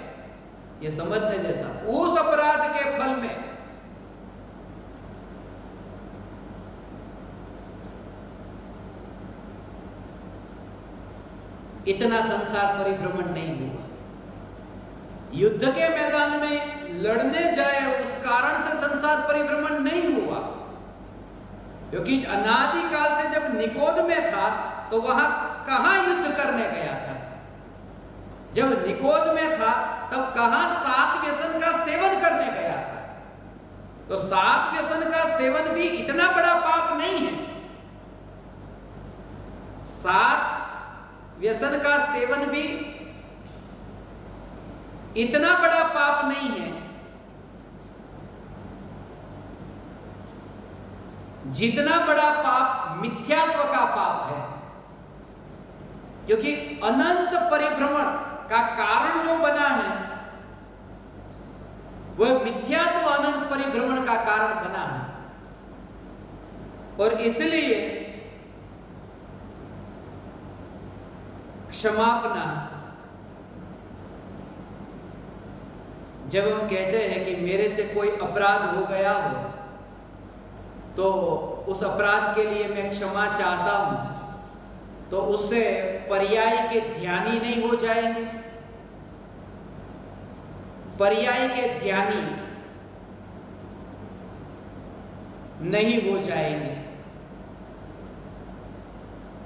ये समझने जैसा, उस अपराध के फल में इतना संसार परिभ्रमण नहीं हुआ। युद्ध के मैदान में लड़ने जाए उस कारण से संसार परिभ्रमण नहीं हुआ, क्योंकि अनादिकाल से जब निकोध में था तो वहां कहां युद्ध करने गया था। जब निकोध में था तब कहां सात व्यसन का सेवन करने गया था। तो सात व्यसन का सेवन भी इतना बड़ा पाप नहीं है। सात व्यसन का सेवन भी इतना बड़ा पाप नहीं है जितना बड़ा पाप मिथ्यात्व का पाप है, क्योंकि अनंत परिभ्रमण का कारण जो बना है वह मिथ्यात्व अनंत परिभ्रमण का कारण बना है। और इसलिए क्षमापना, जब हम कहते हैं कि मेरे से कोई अपराध हो गया हो तो उस अपराध के लिए मैं क्षमा चाहता हूं, तो उससे पर्याय के ध्यानी नहीं हो जाएंगे। पर्याय के ध्यानी नहीं हो जाएंगे।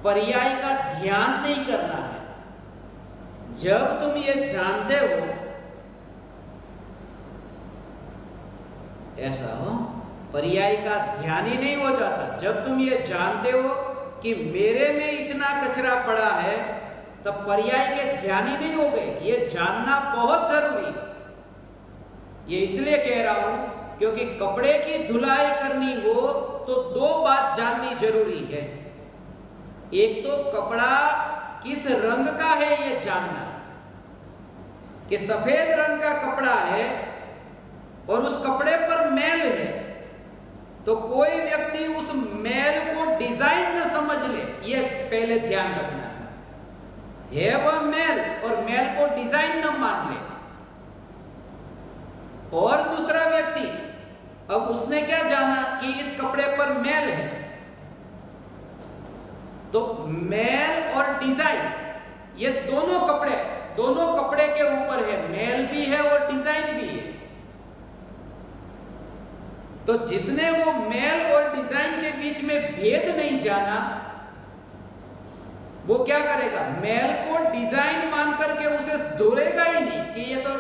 पर्याय का ध्यान नहीं करना है। जब तुम ये जानते हो, ऐसा हो, पर्याय का ध्यान ही नहीं हो जाता। जब तुम ये जानते हो कि मेरे में इतना कचरा पड़ा है, तब पर्याय के ध्यान ही नहीं हो गए। ये जानना बहुत जरूरी है। ये इसलिए कह रहा हूं क्योंकि कपड़े की धुलाई करनी हो तो दो बात जाननी जरूरी है। एक तो कपड़ा किस रंग का है ये जानना, कि सफेद रंग का कपड़ा है और उस कपड़े पर मैल है, तो कोई व्यक्ति उस मैल को डिजाइन न समझ ले, ये पहले ध्यान रखना है वह मैल, और मैल को डिजाइन न मान ले। और दूसरा व्यक्ति, अब उसने क्या जाना कि इस कपड़े पर मैल है, तो मैल और डिजाइन ये दोनों कपड़े के ऊपर है, मैल भी है और डिजाइन भी है। तो जिसने वो मैल और डिजाइन के बीच में भेद नहीं जाना, वो क्या करेगा, मैल को डिजाइन मान करके उसे धोएगा ही नहीं कि ये तो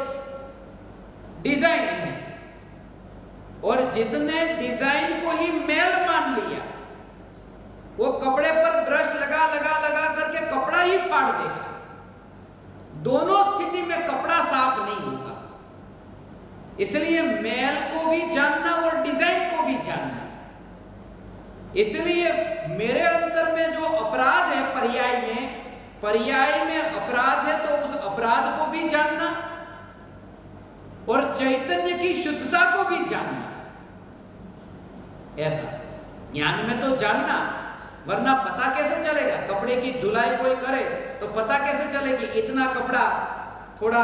डिजाइन है, और जिसने डिजाइन को ही मैल मान लिया वो कपड़े पर ब्रश लगा करके कपड़ा ही फाड़ देगा। दोनों स्थिति में कपड़ा साफ नहीं होगा। इसलिए मैल को भी जानना और डिजाइन को भी जानना। इसलिए मेरे अंतर में जो अपराध है पर्याय में अपराध है, तो उस अपराध को भी जानना और चैतन्य की शुद्धता को भी जानना। ऐसा ज्ञान में तो जानना, वरना पता कैसे चलेगा? कपड़े की धुलाई कोई करे तो पता कैसे चले कि इतना कपड़ा थोड़ा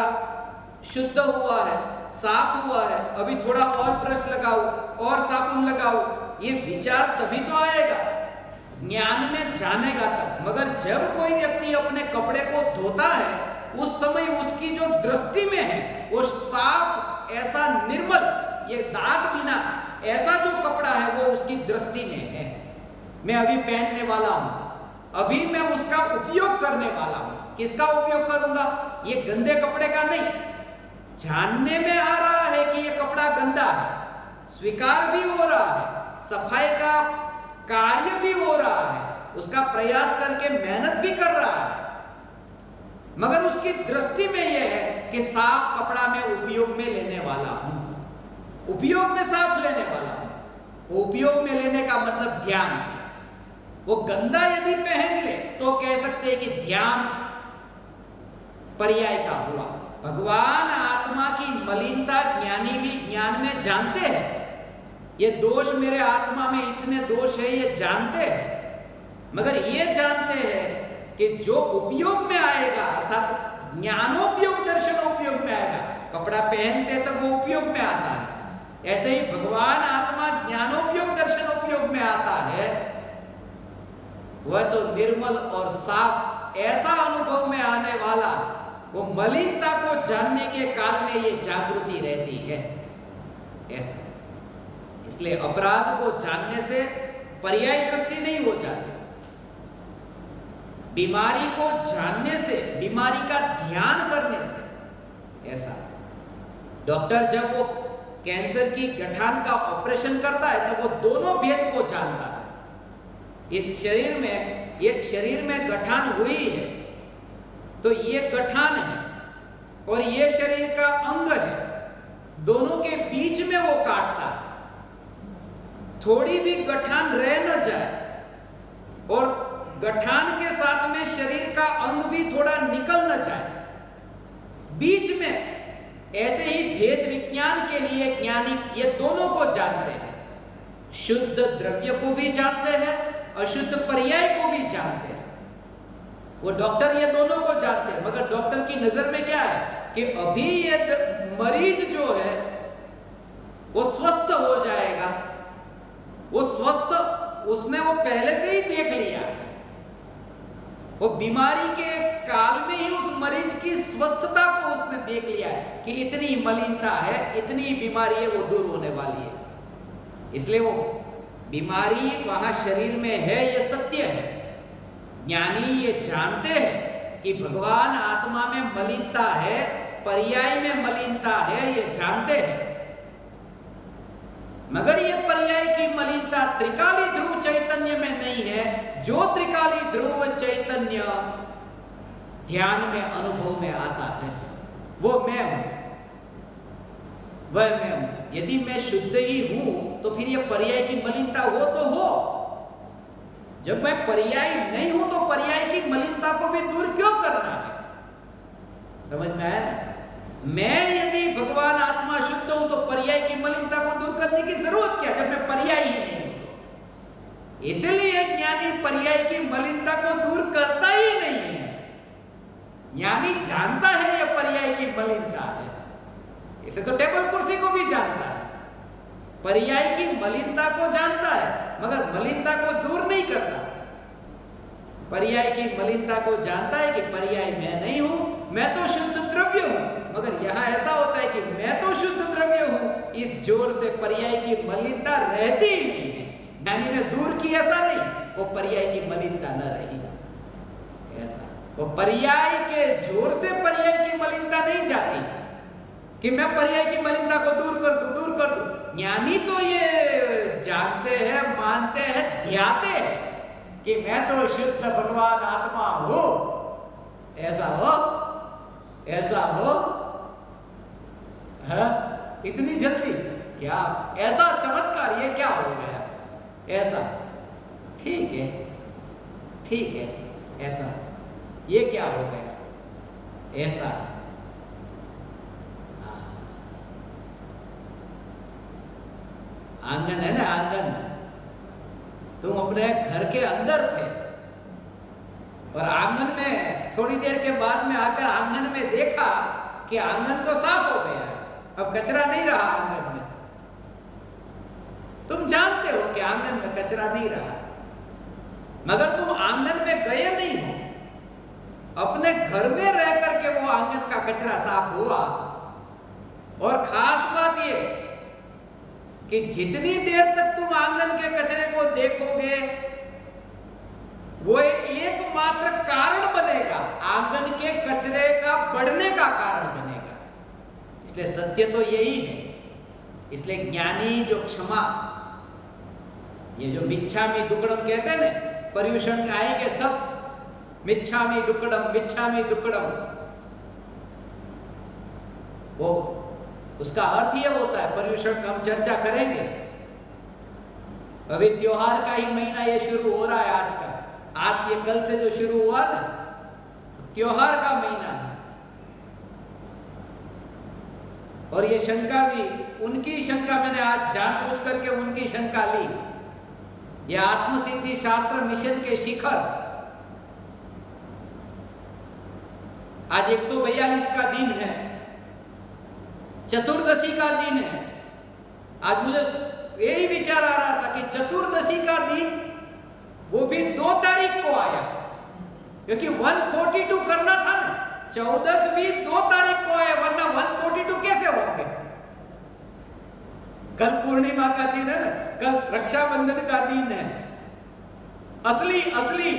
शुद्ध हुआ है, साफ हुआ है, अभी थोड़ा और ब्रश लगाओ और साबुन लगाओ। ये विचार तभी तो आएगा, ज्ञान में जानेगा तब। मगर जब कोई व्यक्ति अपने कपड़े को धोता है, उस समय उसकी जो दृष्टि में है वो साफ, ऐसा निर्मल, ये दाग बिना ऐसा जो कपड़ा है वो उसकी दृष्टि में है। मैं अभी पहनने वाला हूं, अभी मैं उसका उपयोग करने वाला हूं। किसका उपयोग करूंगा? ये गंदे कपड़े का नहीं। जानने में आ रहा है कि ये कपड़ा गंदा है, स्वीकार भी हो रहा है, सफाई का कार्य भी हो रहा है, उसका प्रयास करके मेहनत भी कर रहा है, मगर उसकी दृष्टि में यह है कि साफ कपड़ा मैं उपयोग में लेने वाला हूं, उपयोग में साफ लेने वाला हूं। वो उपयोग में लेने का मतलब ध्यान है। वो गंदा यदि पहन ले तो कह सकते हैं कि ध्यान पर्याय का हुआ। भगवान आत्मा की मलिनता ज्ञानी भी ज्ञान में जानते हैं। ये दोष मेरे आत्मा में इतने दोष है ये जानते हैं, मगर ये जानते हैं कि जो उपयोग में आएगा, अर्थात ज्ञानोपयोग दर्शनोपयोग में आएगा। कपड़ा पहनते तब वो उपयोग में आता है, ऐसे ही भगवान आत्मा ज्ञानोपयोग दर्शनोपयोग में आता है। वह तो निर्मल और साफ, ऐसा अनुभव में आने वाला, वो मलिनता को जानने के काल में ये जागृति रहती है। ऐसा इसलिए अपराध को जानने से पर्याय दृष्टि नहीं हो जाती। बीमारी को जानने से, बीमारी का ध्यान करने से। ऐसा डॉक्टर जब वो कैंसर की गठान का ऑपरेशन करता है तब वो दोनों भेद को जानता है। इस शरीर में, ये शरीर में गठान हुई है तो ये गठान है और ये शरीर का अंग है, दोनों के बीच में वो काटता है। थोड़ी भी गठान रह न जाए और गठान के साथ में शरीर का अंग भी थोड़ा निकल न जाए, बीच में। ऐसे ही भेद विज्ञान के लिए ज्ञानी ये दोनों को जानते हैं। शुद्ध द्रव्य को भी जानते हैं, अशुद्ध पर्याय को भी जानते हैं। वो डॉक्टर ये दोनों को जानते हैं, मगर डॉक्टर की नजर में क्या है कि अभी ये मरीज जो है वो स्वस्थ हो जाएगा, वो स्वस्थ, उसने वो पहले से ही देख लिया है। वो बीमारी के काल में ही उस मरीज की स्वस्थता को उसने देख लिया है कि इतनी मलिनता है, इतनी बीमारी है, वो दूर होने वाली है। इसलिए वो बीमारी वहां शरीर में है, ये सत्य है। ज्ञानी ये जानते हैं कि भगवान आत्मा में मलिनता है, पर्याय में मलिनता है, ये जानते हैं। मगर ये पर्याय की मलिनता त्रिकाली ध्रुव चैतन्य में नहीं है। जो त्रिकाली ध्रुव चैतन्य ध्यान में, अनुभव में आता है, वो मैं हूं। वह मैं हूं। यदि मैं शुद्ध ही हूं तो फिर ये पर्याय की मलिनता हो तो हो। जब मैं पर्याय नहीं हूं तो पर्याय की मलिनता को भी दूर क्यों करना है? समझ में आया ना? मैं यदि भगवान आत्मा शुद्ध हूं तो पर्याय की मलिनता को दूर करने की जरूरत क्या, जब मैं पर्याय ही नहीं हूं तो। इसलिए ज्ञानी पर्याय की मलिनता को दूर करता ही नहीं है। ज्ञानी जानता है यह पर्याय की मलिनता है, इसे तो टेबल कुर्सी को भी जानता है, पर्याय की मलिनता को जानता है, मगर मलिनता को दूर नहीं करता। पर्याय की मलिनता को जानता है कि पर्याय मैं नहीं हूं, मैं तो शुद्ध द्रव्य हूं। मगर यहां ऐसा होता है कि मैं तो शुद्ध द्रव्य हूं, इस जोर से पर्याय की मलिनता रहती ही नहीं है। ज्ञानी ने दूर की ऐसा नहीं, वो पर्याय की मलिनता न रही ऐसा। वो पर्याय के जोर से पर्याय की मलिनता नहीं जाती कि मैं पर्याय की मलिनता को दूर कर दूं, दूर कर दूं। ज्ञानी तो ये जानते हैं, मानते हैं, ध्याते हैं कि मैं तो शुद्ध भगवान आत्मा हूं। ऐसा हो, ऐसा हो, हाँ? इतनी जल्दी क्या? ऐसा चमत्कार ये क्या हो गया? ऐसा ठीक है, ठीक है, ऐसा ये क्या हो गया? ऐसा आंगन है ना, आंगन। तुम अपने घर के अंदर थे और आंगन में थोड़ी देर के बाद में आकर आंगन में देखा कि आंगन तो साफ हो गया है, अब कचरा नहीं रहा आंगन में। तुम जानते हो कि आंगन में कचरा नहीं रहा, मगर तुम आंगन में गए नहीं हो। अपने घर में रह करके वो आंगन का कचरा साफ हुआ। और खास बात ये कि जितनी देर तक तुम आंगन के कचरे को देखोगे, वो एकमात्र कारण बनेगा, आंगन के कचरे का बढ़ने का कारण बनेगा। इसलिए सत्य तो यही है। इसलिए ज्ञानी जो क्षमा, ये जो मिच्छामि दुक्कडम कहते हैं ना, पर्युषण आएंगे सब मिच्छामि दुक्कडम, मिच्छामि दुक्कडम, वो उसका अर्थ ये होता है। पर्युषण का हम चर्चा करेंगे। अभी त्योहार का ही महीना ये शुरू हो रहा है आज का। आज ये कल से जो शुरू हुआ ना, त्योहार का महीना है। और ये शंका भी, उनकी शंका मैंने आज जानबूझ करके उनकी शंका ली। ये आत्मसिद्धि शास्त्र मिशन के शिखर आज 142 का दिन है, चतुर्दशी का दिन है। आज मुझे यही विचार आ रहा था कि चतुर्दशी का दिन वो भी 2 तारीख को आया, क्योंकि 142 करना था ना। 14 भी 2 तारीख को आया, वरना 142 कैसे होंगे? कल पूर्णिमा का दिन है ना, कल रक्षाबंधन का दिन है। असली असली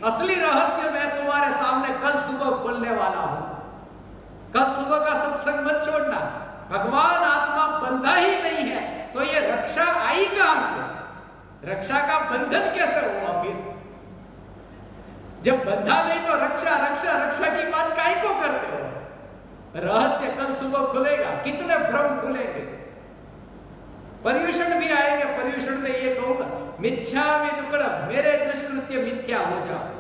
असली रहस्य मैं तुम्हारे सामने कल सुबह खोलने वाला हूं। कल सुबह का सत्संग मत छोड़ना। भगवान आत्मा बंधा ही नहीं है तो ये रक्षा आई कहां से? रक्षा का बंधन कैसे हुआ फिर? जब बंधा नहीं तो रक्षा रक्षा रक्षा की बात काहे को करते हो? रहस्य कल सुबह खुलेगा, कितने भ्रम खुलेंगे। पर्युषण भी आएंगे। पर्युषण में ये कहूंगा, मिच्छामि दुक्कडम, मेरे दुष्कृत्य मिथ्या हो जाओ।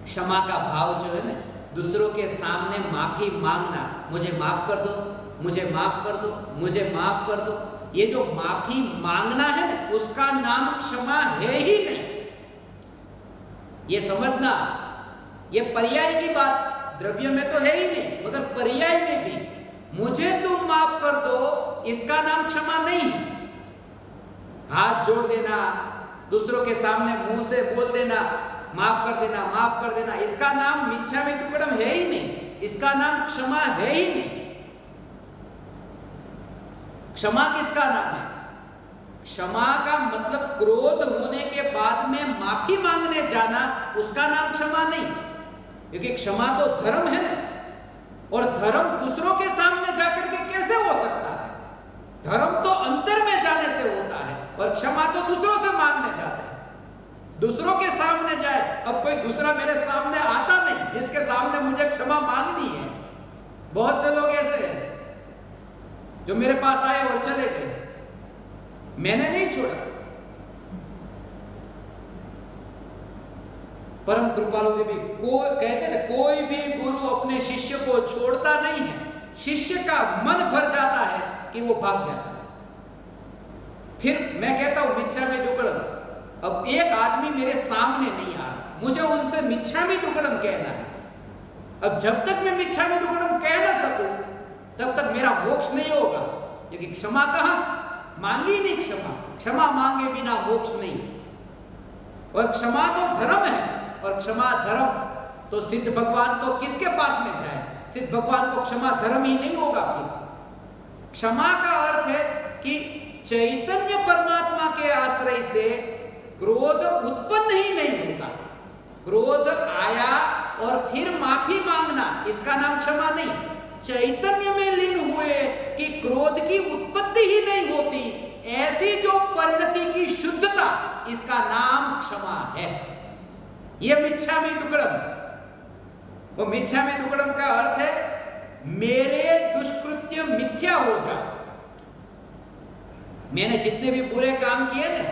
क्षमा का भाव जो है ना, दूसरों के सामने माफी मांगना, मुझे माफ कर दो, मुझे माफ कर दो, मुझे माफ कर दो। ये जो माफी मांगना है ना, उसका नाम क्षमा है ही नहीं। ये समझना, ये पर्याय की बात द्रव्य में तो है ही नहीं, मगर पर्याय में भी मुझे तुम माफ कर दो, इसका नाम क्षमा नहीं है। हाथ जोड़ देना, दूसरों के सामने मुंह से बोल देना, माफ कर देना, माफ कर देना, इसका नाम मिच्छामि दुक्कडम है ही नहीं, इसका नाम क्षमा है ही नहीं। क्षमा किसका नाम है? क्षमा का मतलब क्रोध होने के बाद में माफी मांगने जाना, उसका नाम क्षमा नहीं। क्योंकि क्षमा तो धर्म है ना, और धर्म दूसरों के सामने जाकर के कैसे हो सकता है? धर्म तो अंतर में जाने से होता है, और क्षमा तो दूसरों से मांगने जाते हैं, दूसरों के सामने जाए। अब कोई दूसरा मेरे सामने आता नहीं जिसके सामने मुझे क्षमा मांगनी है। बहुत से लोग ऐसे हैं जो मेरे पास आए और चले गए, मैंने नहीं छोड़ा। परम कृपालु भी कहते थे कोई भी गुरु अपने शिष्य को छोड़ता नहीं है, शिष्य का मन भर जाता है कि वो भाग जाता है। फिर मैं कहता हूं मिच्छामि दुक्कडम, अब एक आदमी मेरे सामने नहीं आ रहा, मुझे उनसे मिच्छामि दुक्कडम कहना है। अब जब तक मैं मिच्छामि दुक्कडम कह ना सकूं तब तक मेरा मोक्ष नहीं होगा। लेकिन क्षमा कहां मांगी नहीं, क्षमा मांगे बिना मोक्ष नहीं। और क्षमा तो धर्म है, और क्षमा धर्म तो सिद्ध भगवान तो किसके पास में जाए? सिद्ध भगवान को क्षमा धर्म ही नहीं होगा। फिर क्षमा का अर्थ है कि चैतन्य परमात्मा के आश्रय से क्रोध उत्पन्न ही नहीं होता। क्रोध आया और फिर माफी मांगना, इसका नाम क्षमा नहीं। चैतन्य में लीन हुए कि क्रोध की उत्पत्ति ही नहीं होती, ऐसी जो परिणति की शुद्धता, इसका नाम क्षमा है। यह मिच्छामि दुक्कडम। वो मिच्छामि दुक्कडम का अर्थ है मेरे दुष्कृत्य मिथ्या हो जाए। मैंने जितने भी बुरे काम किए ना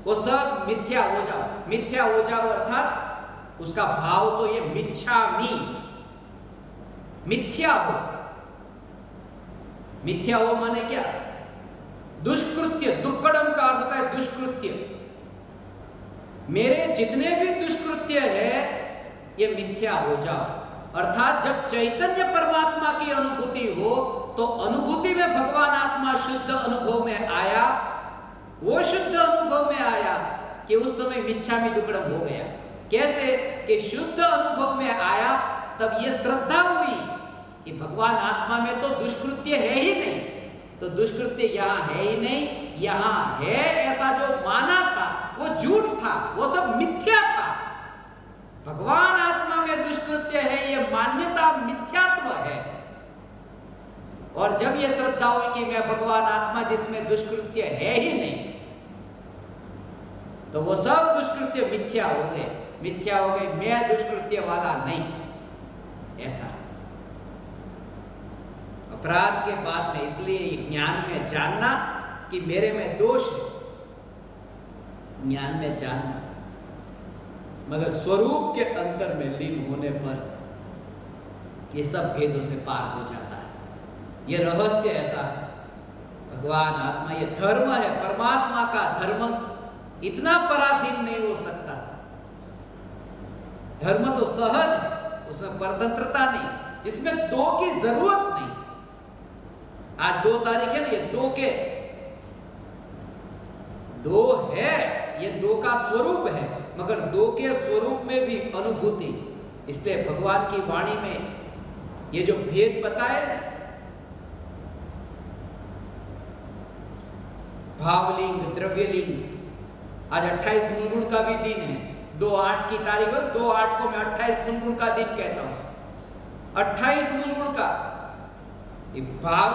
वो सब मिथ्या हो जाओ। मिथ्या हो जाओ अर्थात उसका भाव तो ये मिच्छामि, मिथ्या हो। मिथ्या हो माने क्या? दुष्कृत्य, दुक्कडम का अर्थ होता है दुष्कृत्य। मेरे जितने भी दुष्कृत्य है ये मिथ्या हो जाओ। अर्थात जब चैतन्य परमात्मा की अनुभूति हो तो अनुभूति में भगवान आत्मा शुद्ध अनुभव में आया, वो शुद्ध अनुभव में आया कि उस समय मिच्छामि दुक्कडम हो गया। कैसे कि शुद्ध अनुभव में आया तब ये श्रद्धा हुई कि भगवान आत्मा में तो दुष्कृत्य है ही नहीं, तो दुष्कृत्य यहाँ है ही नहीं, यहाँ है ऐसा जो माना था वो झूठ था, वो सब मिथ्या था। भगवान आत्मा में दुष्कृत्य है ये मान्यता मिथ्यात्व है। और जब ये श्रद्धा हुई कि मैं भगवान आत्मा जिसमें दुष्कृत्य है ही नहीं, तो वो सब दुष्कृत्य मिथ्या हो गए, मिथ्या हो गए, मैं दुष्कृत्य वाला नहीं। ऐसा अपराध के बाद में, इसलिए ज्ञान में जानना कि मेरे में दोष है, ज्ञान में जानना, मगर स्वरूप के अंतर में लीन होने पर ये सब भेदों से पार हो जाता है। ये रहस्य ऐसा है। भगवान आत्मा ये धर्म है, परमात्मा का धर्म इतना पराधीन नहीं हो सकता। धर्म तो सहज है, उसमें परतंत्रता नहीं, इसमें दो की जरूरत नहीं। आज 2 तारीख है ना, ये दो है, ये 2 का स्वरूप है, मगर 2 के स्वरूप में भी अनुभूति। इसलिए भगवान की वाणी में ये जो भेद बताए, भावलिंग, द्रव्यलिंग। आज 28 मूलगुण का भी दिन है, 2/8 की तारीख हो, 2/8 को मैं 28 मूलगुण का दिन कहता हूं। 28 मूलगुण का भाव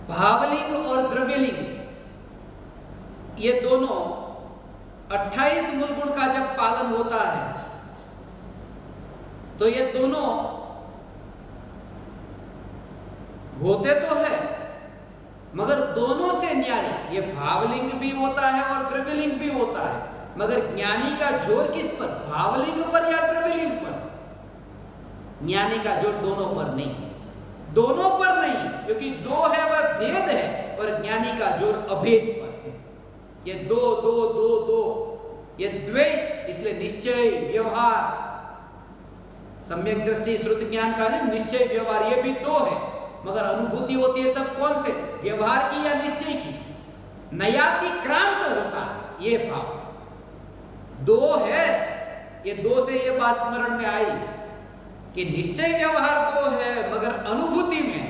भावलिंग और द्रव्यलिंग, ये दोनों 28 मूलगुण का जब पालन होता है तो ये दोनों होते तो है, मगर दोनों से न्यारी। ये भावलिंग भी होता है और द्रव्यलिंग भी होता है, मगर ज्ञानी का जोर किस पर? भावलिंग पर या द्रव्यलिंग पर? ज्ञानी का जोर दोनों पर नहीं, दोनों पर नहीं, क्योंकि 2 है वह भेद है, और ज्ञानी का जोर अभेद पर है। ये दो, ये द्वैत, इसलिए निश्चय व्यवहार, सम्यक दृष्टि श्रुति ज्ञान का है, निश्चय व्यवहार, ये भी 2 है, मगर अनुभूति होती है तब कौन से? व्यवहार की या निश्चय की? नयातिक्रांत होता है ये भाव। 2 है, ये 2 से ये बात स्मरण में आई कि निश्चय व्यवहार 2 है, मगर अनुभूति में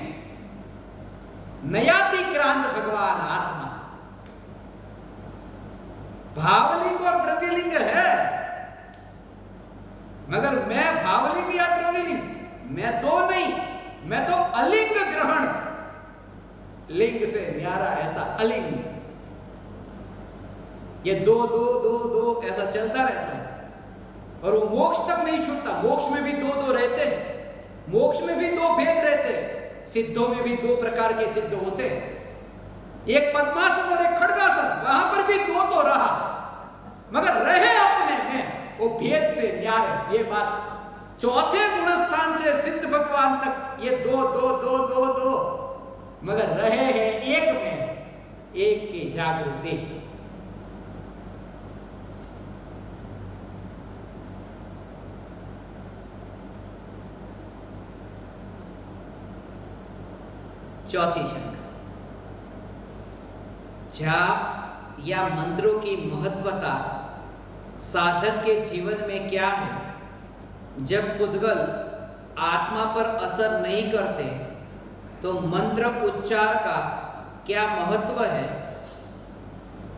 नयातिक्रांत भगवान आत्मा। भावलिंग और द्रव्यलिंग है, मगर ये दो दो दो दो ऐसा चलता रहता है और वो मोक्ष तक नहीं छूटता। मोक्ष में भी दो दो रहते हैं, मोक्ष में भी दो भेद रहते हैं, सिद्धों में भी दो प्रकार के सिद्ध होते हैं, एक पद्मासन और एक खड्गासन, वहां पर भी दो तो रहा मगर रहे अपने में, वो भेद से न्यारे। ये बात चौथे गुणस्थान से सिद्ध भगवान तक ये दो दो दो दो दो मगर रहे हैं एक में, एक की जागृति। चौथी शंका, जाप या मंत्रों की महत्वता साधक के जीवन में क्या है? जब पुद्गल आत्मा पर असर नहीं करते तो मंत्र उच्चार का क्या महत्व है?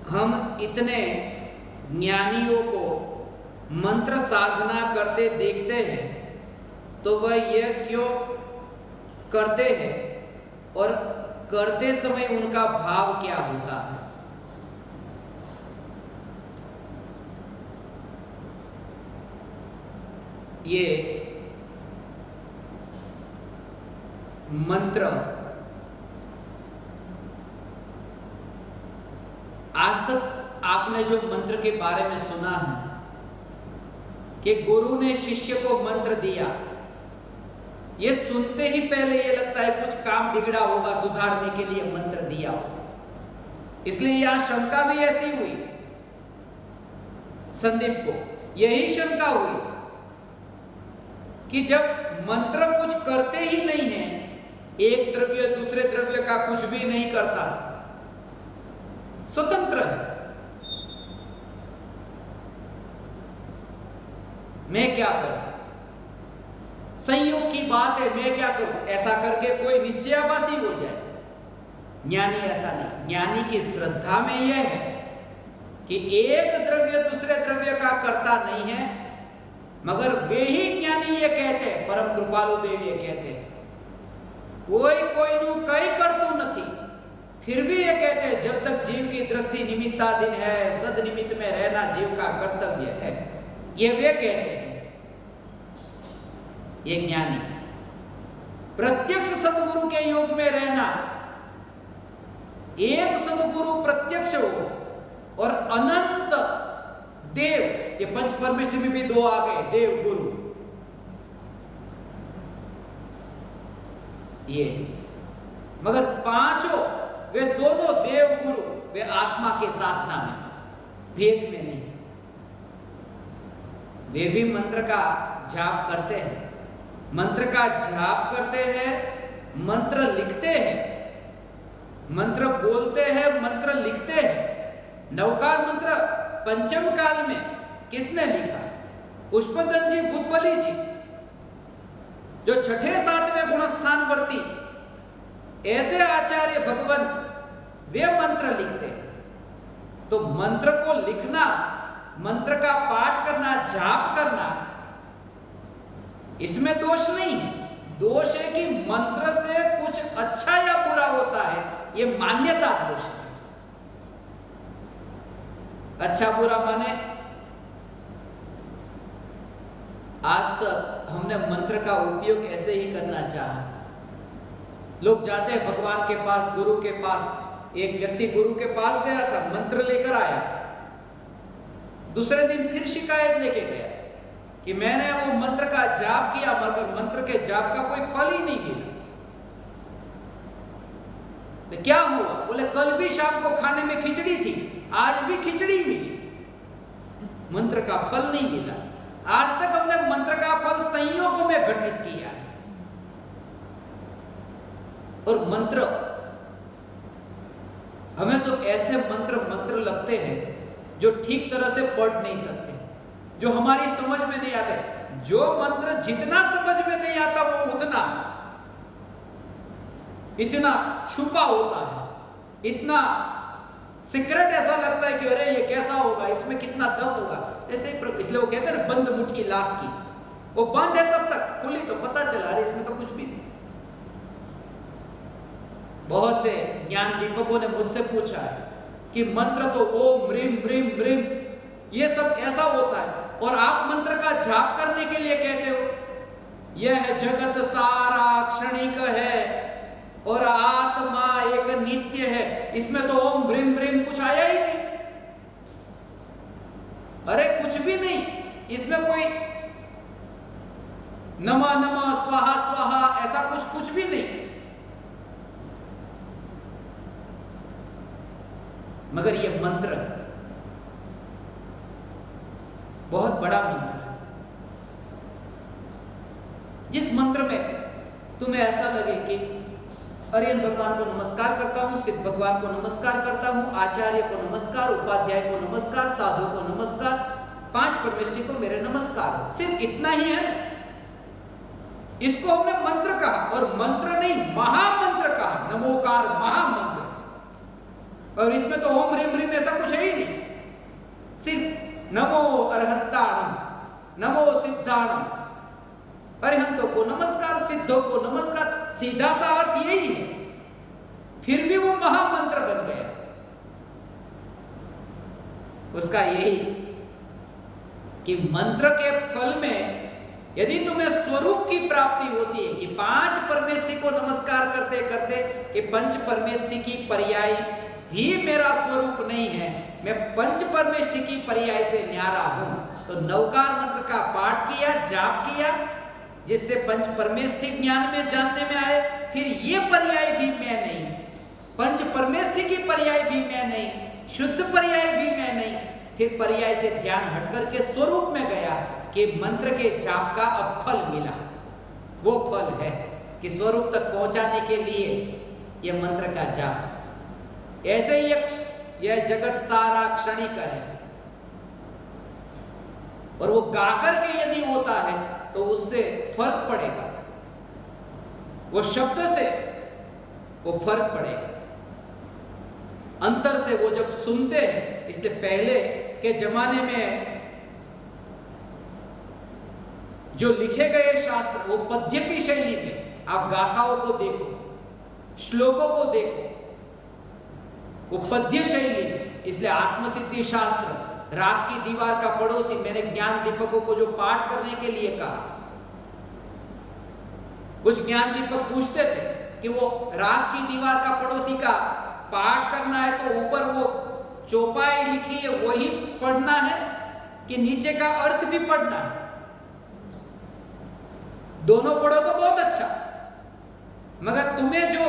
हम इतने ज्ञानियों को मंत्र साधना करते देखते हैं तो वह यह क्यों करते हैं और करते समय उनका भाव क्या होता है? ये मंत्र आज तक आपने जो मंत्र के बारे में सुना है कि गुरु ने शिष्य को मंत्र दिया, ये सुनते ही पहले ये लगता है कुछ काम बिगड़ा होगा, सुधारने के लिए मंत्र दिया होगा। इसलिए यहां शंका भी ऐसी हुई संदीप को, यही शंका हुई कि जब मंत्र कुछ करते ही नहीं है, एक द्रव्य दूसरे द्रव्य का कुछ भी नहीं करता, स्वतंत्र है, मैं क्या करूं? संयोग की बात है, मैं क्या करूं? ऐसा करके कोई निश्चयाभासी हो जाए। ज्ञानी ऐसा नहीं, ज्ञानी की श्रद्धा में यह है कि एक द्रव्य दूसरे द्रव्य का करता नहीं है, मगर वे ही ज्ञानी ये कहते हैं, परम कृपालु देव ये कहते हैं, कोई कोई नु कई करतु नहीं, फिर भी ये कहते हैं जब तक जीव की दृष्टि निमित्ताधीन है, सद निमित्त में रहना जीव का कर्तव्य है, ये वे कहते हैं। ये ज्ञानी प्रत्यक्ष सदगुरु के योग में रहना, एक सदगुरु प्रत्यक्ष हो और अनंत देव, ये पंच परमेश्वर में भी दो आ गए, देव गुरु, ये मगर पांचों वे दोनों देव गुरु वे आत्मा के साधना में, भेद में नहीं। वे भी मंत्र का जाप करते हैं, मंत्र का जाप करते हैं, मंत्र लिखते हैं, मंत्र बोलते हैं, मंत्र लिखते हैं। नवकार मंत्र पंचम काल में किसने लिखा? पुष्पदत्त जी, भूतबली जी, जो छठे सातवें गुणस्थान वर्ती ऐसे आचार्य भगवान वे मंत्र लिखते हैं। तो मंत्र को लिखना, मंत्र का पाठ करना, जाप करना, इसमें दोष नहीं है। दोष है कि मंत्र से कुछ अच्छा या बुरा होता है, ये मान्यता दोष है। अच्छा बुरा माने, आज तक हमने मंत्र का उपयोग ऐसे ही करना चाहा। लोग जाते हैं भगवान के पास, गुरु के पास। एक व्यक्ति गुरु के पास गया था, मंत्र लेकर आया, दूसरे दिन फिर शिकायत लेके गया कि मैंने वो मंत्र का जाप किया मगर मंत्र के जाप का कोई फल ही नहीं मिला। तो क्या हुआ? बोले कल भी शाम को खाने में खिचड़ी थी, आज भी खिचड़ी मिली, मंत्र का फल नहीं मिला। आज तक हमने मंत्र का फल संयोगों में घटित किया और मंत्र, हमें तो ऐसे मंत्र लगते हैं जो ठीक तरह से पढ़ नहीं सकते, जो हमारी समझ में नहीं आते। जो मंत्र जितना समझ में नहीं आता वो उतना इतना छुपा होता है, इतना सीक्रेट ऐसा लगता है कि अरे ये कैसा होगा, इसमें कितना दम होगा। ऐसे ही इसलिए वो कहते हैं ना, बंद मुट्ठी लाख की, वो बंद है तब तक, खुली तो पता चला अरे इसमें तो कुछ भी नहीं। बहुत से ज्ञान दीपकों ने मुझसे पूछा है कि मंत्र तो ओम ह्रीम ह्रीम ह्रीम ये सब ऐसा होता है, और आप मंत्र का जाप करने के लिए कहते हो यह जगत सारा क्षणिक है और आत्मा एक नित्य है, इसमें तो ओम ह्रीम ह्रीम कुछ आया ही नहीं। अरे कुछ भी नहीं, इसमें कोई नमः नमः स्वाहा स्वाहा ऐसा कुछ भी नहीं। मगर ये मंत्र बहुत बड़ा मंत्र है। जिस मंत्र में तुम्हें ऐसा लगे कि अरियन भगवान को नमस्कार करता हूं, सिद्ध भगवान को नमस्कार करता हूं, आचार्य को नमस्कार, उपाध्याय को नमस्कार, साधु को नमस्कार, 5 परमेष्ठी को मेरे नमस्कार हो, सिर्फ इतना ही है ना। इसको हमने मंत्र कहा, और मंत्र नहीं महामंत्र कहा, नमोकार महामंत्र। और इसमें तो ओम ह्रीम ह्रीम ऐसा कुछ है ही नहीं, सिर्फ नमो अरहंताणम, नमो सिद्धाणम, अरहंतों को नमस्कार, सिद्धों को नमस्कार, सीधा सा अर्थ यही है। फिर भी वो महामंत्र बन गया। उसका यही कि मंत्र के फल में यदि तुम्हें स्वरूप की प्राप्ति होती है कि 5 परमेष्ठी को नमस्कार करते करते कि पंच परमेष्ठी की पर्याय भी मेरा स्वरूप नहीं है, मैं पंच परमेष्ठी की पर्याय से न्यारा हूं, तो नवकार मंत्र का पाठ किया, जाप किया, जिससे पंच परमेष्ठी ज्ञान में जानने में आए। फिर ये पर्याय भी मैं नहीं, पंच परमेष्ठी की पर्याय भी मैं नहीं, शुद्ध पर्याय भी मैं नहीं। फिर पर्याय से ध्यान हट करके स्वरूप में गया कि मंत्र के जाप का अब फल मिला। वो फल है कि स्वरूप तक पहुंचाने के लिए यह मंत्र का जाप। ऐसे ही यह जगत सारा क्षणिक है, और वो गाकर के यदि होता है तो उससे फर्क पड़ेगा, वो शब्द से वो फर्क पड़ेगा, अंतर से वो जब सुनते हैं। इसलिए पहले के जमाने में जो लिखे गए शास्त्र वो पद्य की शैली में, आप गाथाओं को देखो, श्लोकों को देखो, वो पद्य शैली में। इसलिए आत्मसिद्धि शास्त्र, राग की दीवार का पड़ोसी, मैंने ज्ञान दीपकों को जो पाठ करने के लिए कहा, कुछ ज्ञान दीपक पूछते थे कि वो राग की दीवार का पड़ोसी का पाठ करना है तो ऊपर वो चौपाई लिखी है वही पढ़ना है कि नीचे का अर्थ भी पढ़ना है? दोनों पढ़ो तो बहुत अच्छा, मगर तुम्हें जो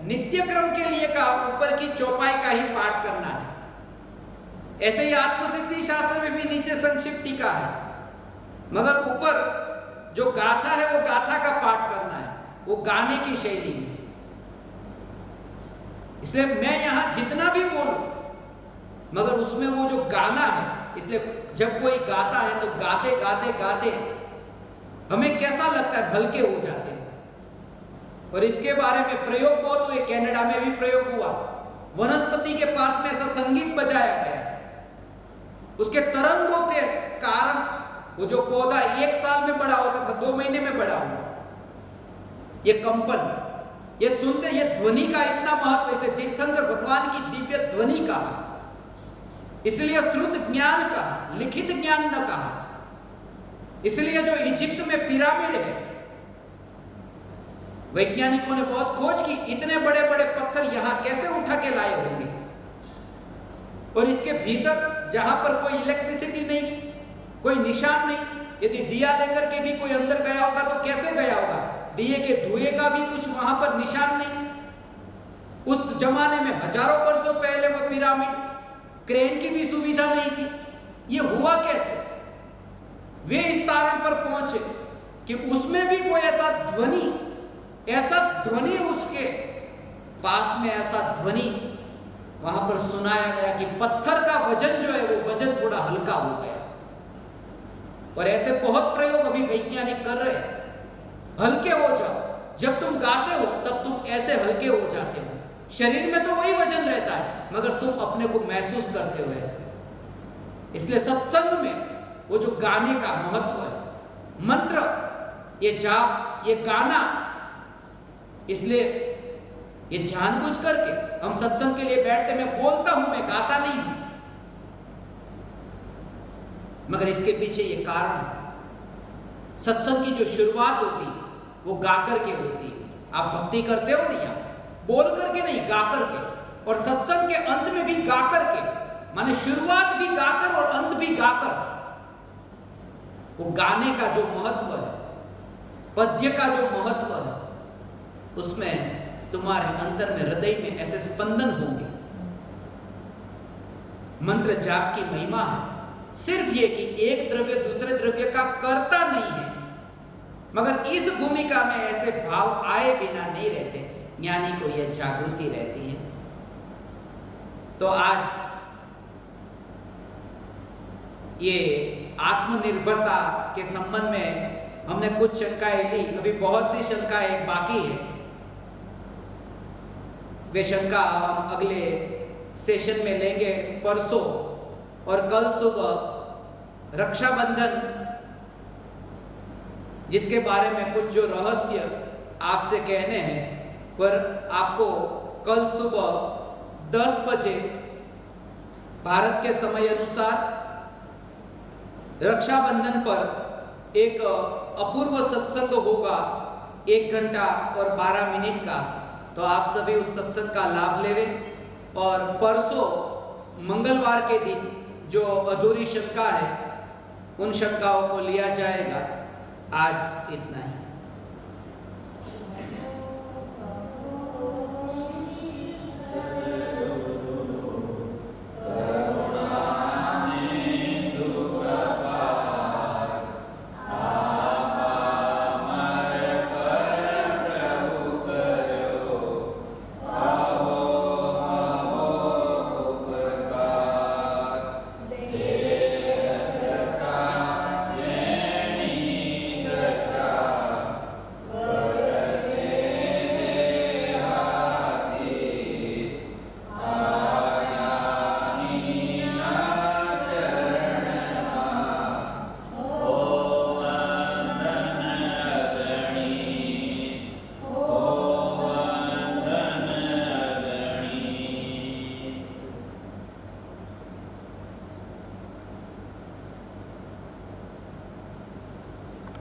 नित्य क्रम के लिए कहा ऊपर की चौपाई का ही पाठ करना है। ऐसे ही आत्मसिद्धि शास्त्र में भी नीचे संक्षिप्त टीका है, मगर ऊपर जो गाथा है वो गाथा का पाठ करना है, वो गाने की शैली में। इसलिए मैं यहां जितना भी बोलूं, मगर उसमें वो जो गाना है, इसलिए जब कोई गाता है तो गाते गाते गाते हमें कैसा लगता है, भलके हो जाते हैं। और इसके बारे में प्रयोग बहुत हुए, कनाडा में भी प्रयोग हुआ। वनस्पति के पास में ऐसा संगीत बजाया गया, उसके तरंगों के कारण वो जो पौधा 1 साल में बड़ा होता था 2 महीने में बड़ा हुआ। ये कंपन, ये सुनते, ये ध्वनि का इतना महत्व, इसे तीर्थंकर भगवान की दिव्य ध्वनि कहा, इसलिए श्रुत ज्ञान कहा, लिखित ज्ञान न कहा। इसलिए जो इजिप्ट में पिरामिड है, वैज्ञानिकों ने बहुत खोज की, इतने बड़े बड़े पत्थर यहां कैसे उठा के लाए होंगे, और इसके भीतर जहां पर कोई इलेक्ट्रिसिटी नहीं, कोई निशान नहीं, यदि दिया लेकर के भी कोई अंदर गया होगा तो कैसे गया होगा? दिए के धुएं का भी कुछ वहां पर निशान नहीं। उस जमाने में हजारों वर्षों पहले वो पिरामिड, क्रेन की भी सुविधा नहीं थी। ये हुआ कैसे? वे इस तारण पर पहुंचे कि उसमें भी कोई ऐसा ध्वनि उसके पास में ऐसा ध्वनि वहां पर सुनाया गया कि पत्थर का वजन जो है वो वजन थोड़ा हल्का हो गया। और ऐसे बहुत प्रयोग अभी वैज्ञानिक कर रहे हैं। हल्के हो जाओ, जब तुम गाते हो तब तुम ऐसे हल्के हो जाते हो। शरीर में तो वही वजन रहता है, मगर तुम अपने को महसूस करते हो ऐसे। इसलिए सत्संग में वो जो गाने का महत्व है, मंत्र, ये जाप, ये गाना, इसलिए ये जानबूझ करके हम सत्संग के लिए बैठते, मैं बोलता हूं, मैं गाता नहीं हूं, मगर इसके पीछे ये कारण है। सत्संग की जो शुरुआत होती है वो गा करके होती है। आप भक्ति करते हो नहीं, आप बोल करके नहीं, गा करके, और सत्संग के अंत में भी गा करके, माने शुरुआत भी गाकर और अंत भी गाकर। वो गाने का जो महत्व है, पद्य का जो महत्व है, उसमें तुम्हारे अंतर में, हृदय में ऐसे स्पंदन होंगे। मंत्र जाप की महिमा है सिर्फ ये कि एक द्रव्य दूसरे द्रव्य का कर्ता नहीं है, मगर इस भूमिका में ऐसे भाव आए बिना नहीं रहते। ज्ञानी को यह जागृति रहती है। तो आज ये आत्मनिर्भरता के संबंध में हमने कुछ शंकाएं ली, अभी बहुत सी शंकाएं बाकी है। वे शंका हम अगले सेशन में लेंगे परसों, और कल सुबह रक्षाबंधन, जिसके बारे में कुछ जो रहस्य आपसे कहने हैं, पर आपको कल सुबह 10 बजे भारत के समय अनुसार रक्षाबंधन पर एक अपूर्व सत्संग होगा, 1 घंटा और 12 मिनट का। तो आप सभी उस सत्संग का लाभ लेवें। और परसों मंगलवार के दिन जो अधूरी शंका है, उन शंकाओं को लिया जाएगा। आज इतना ही।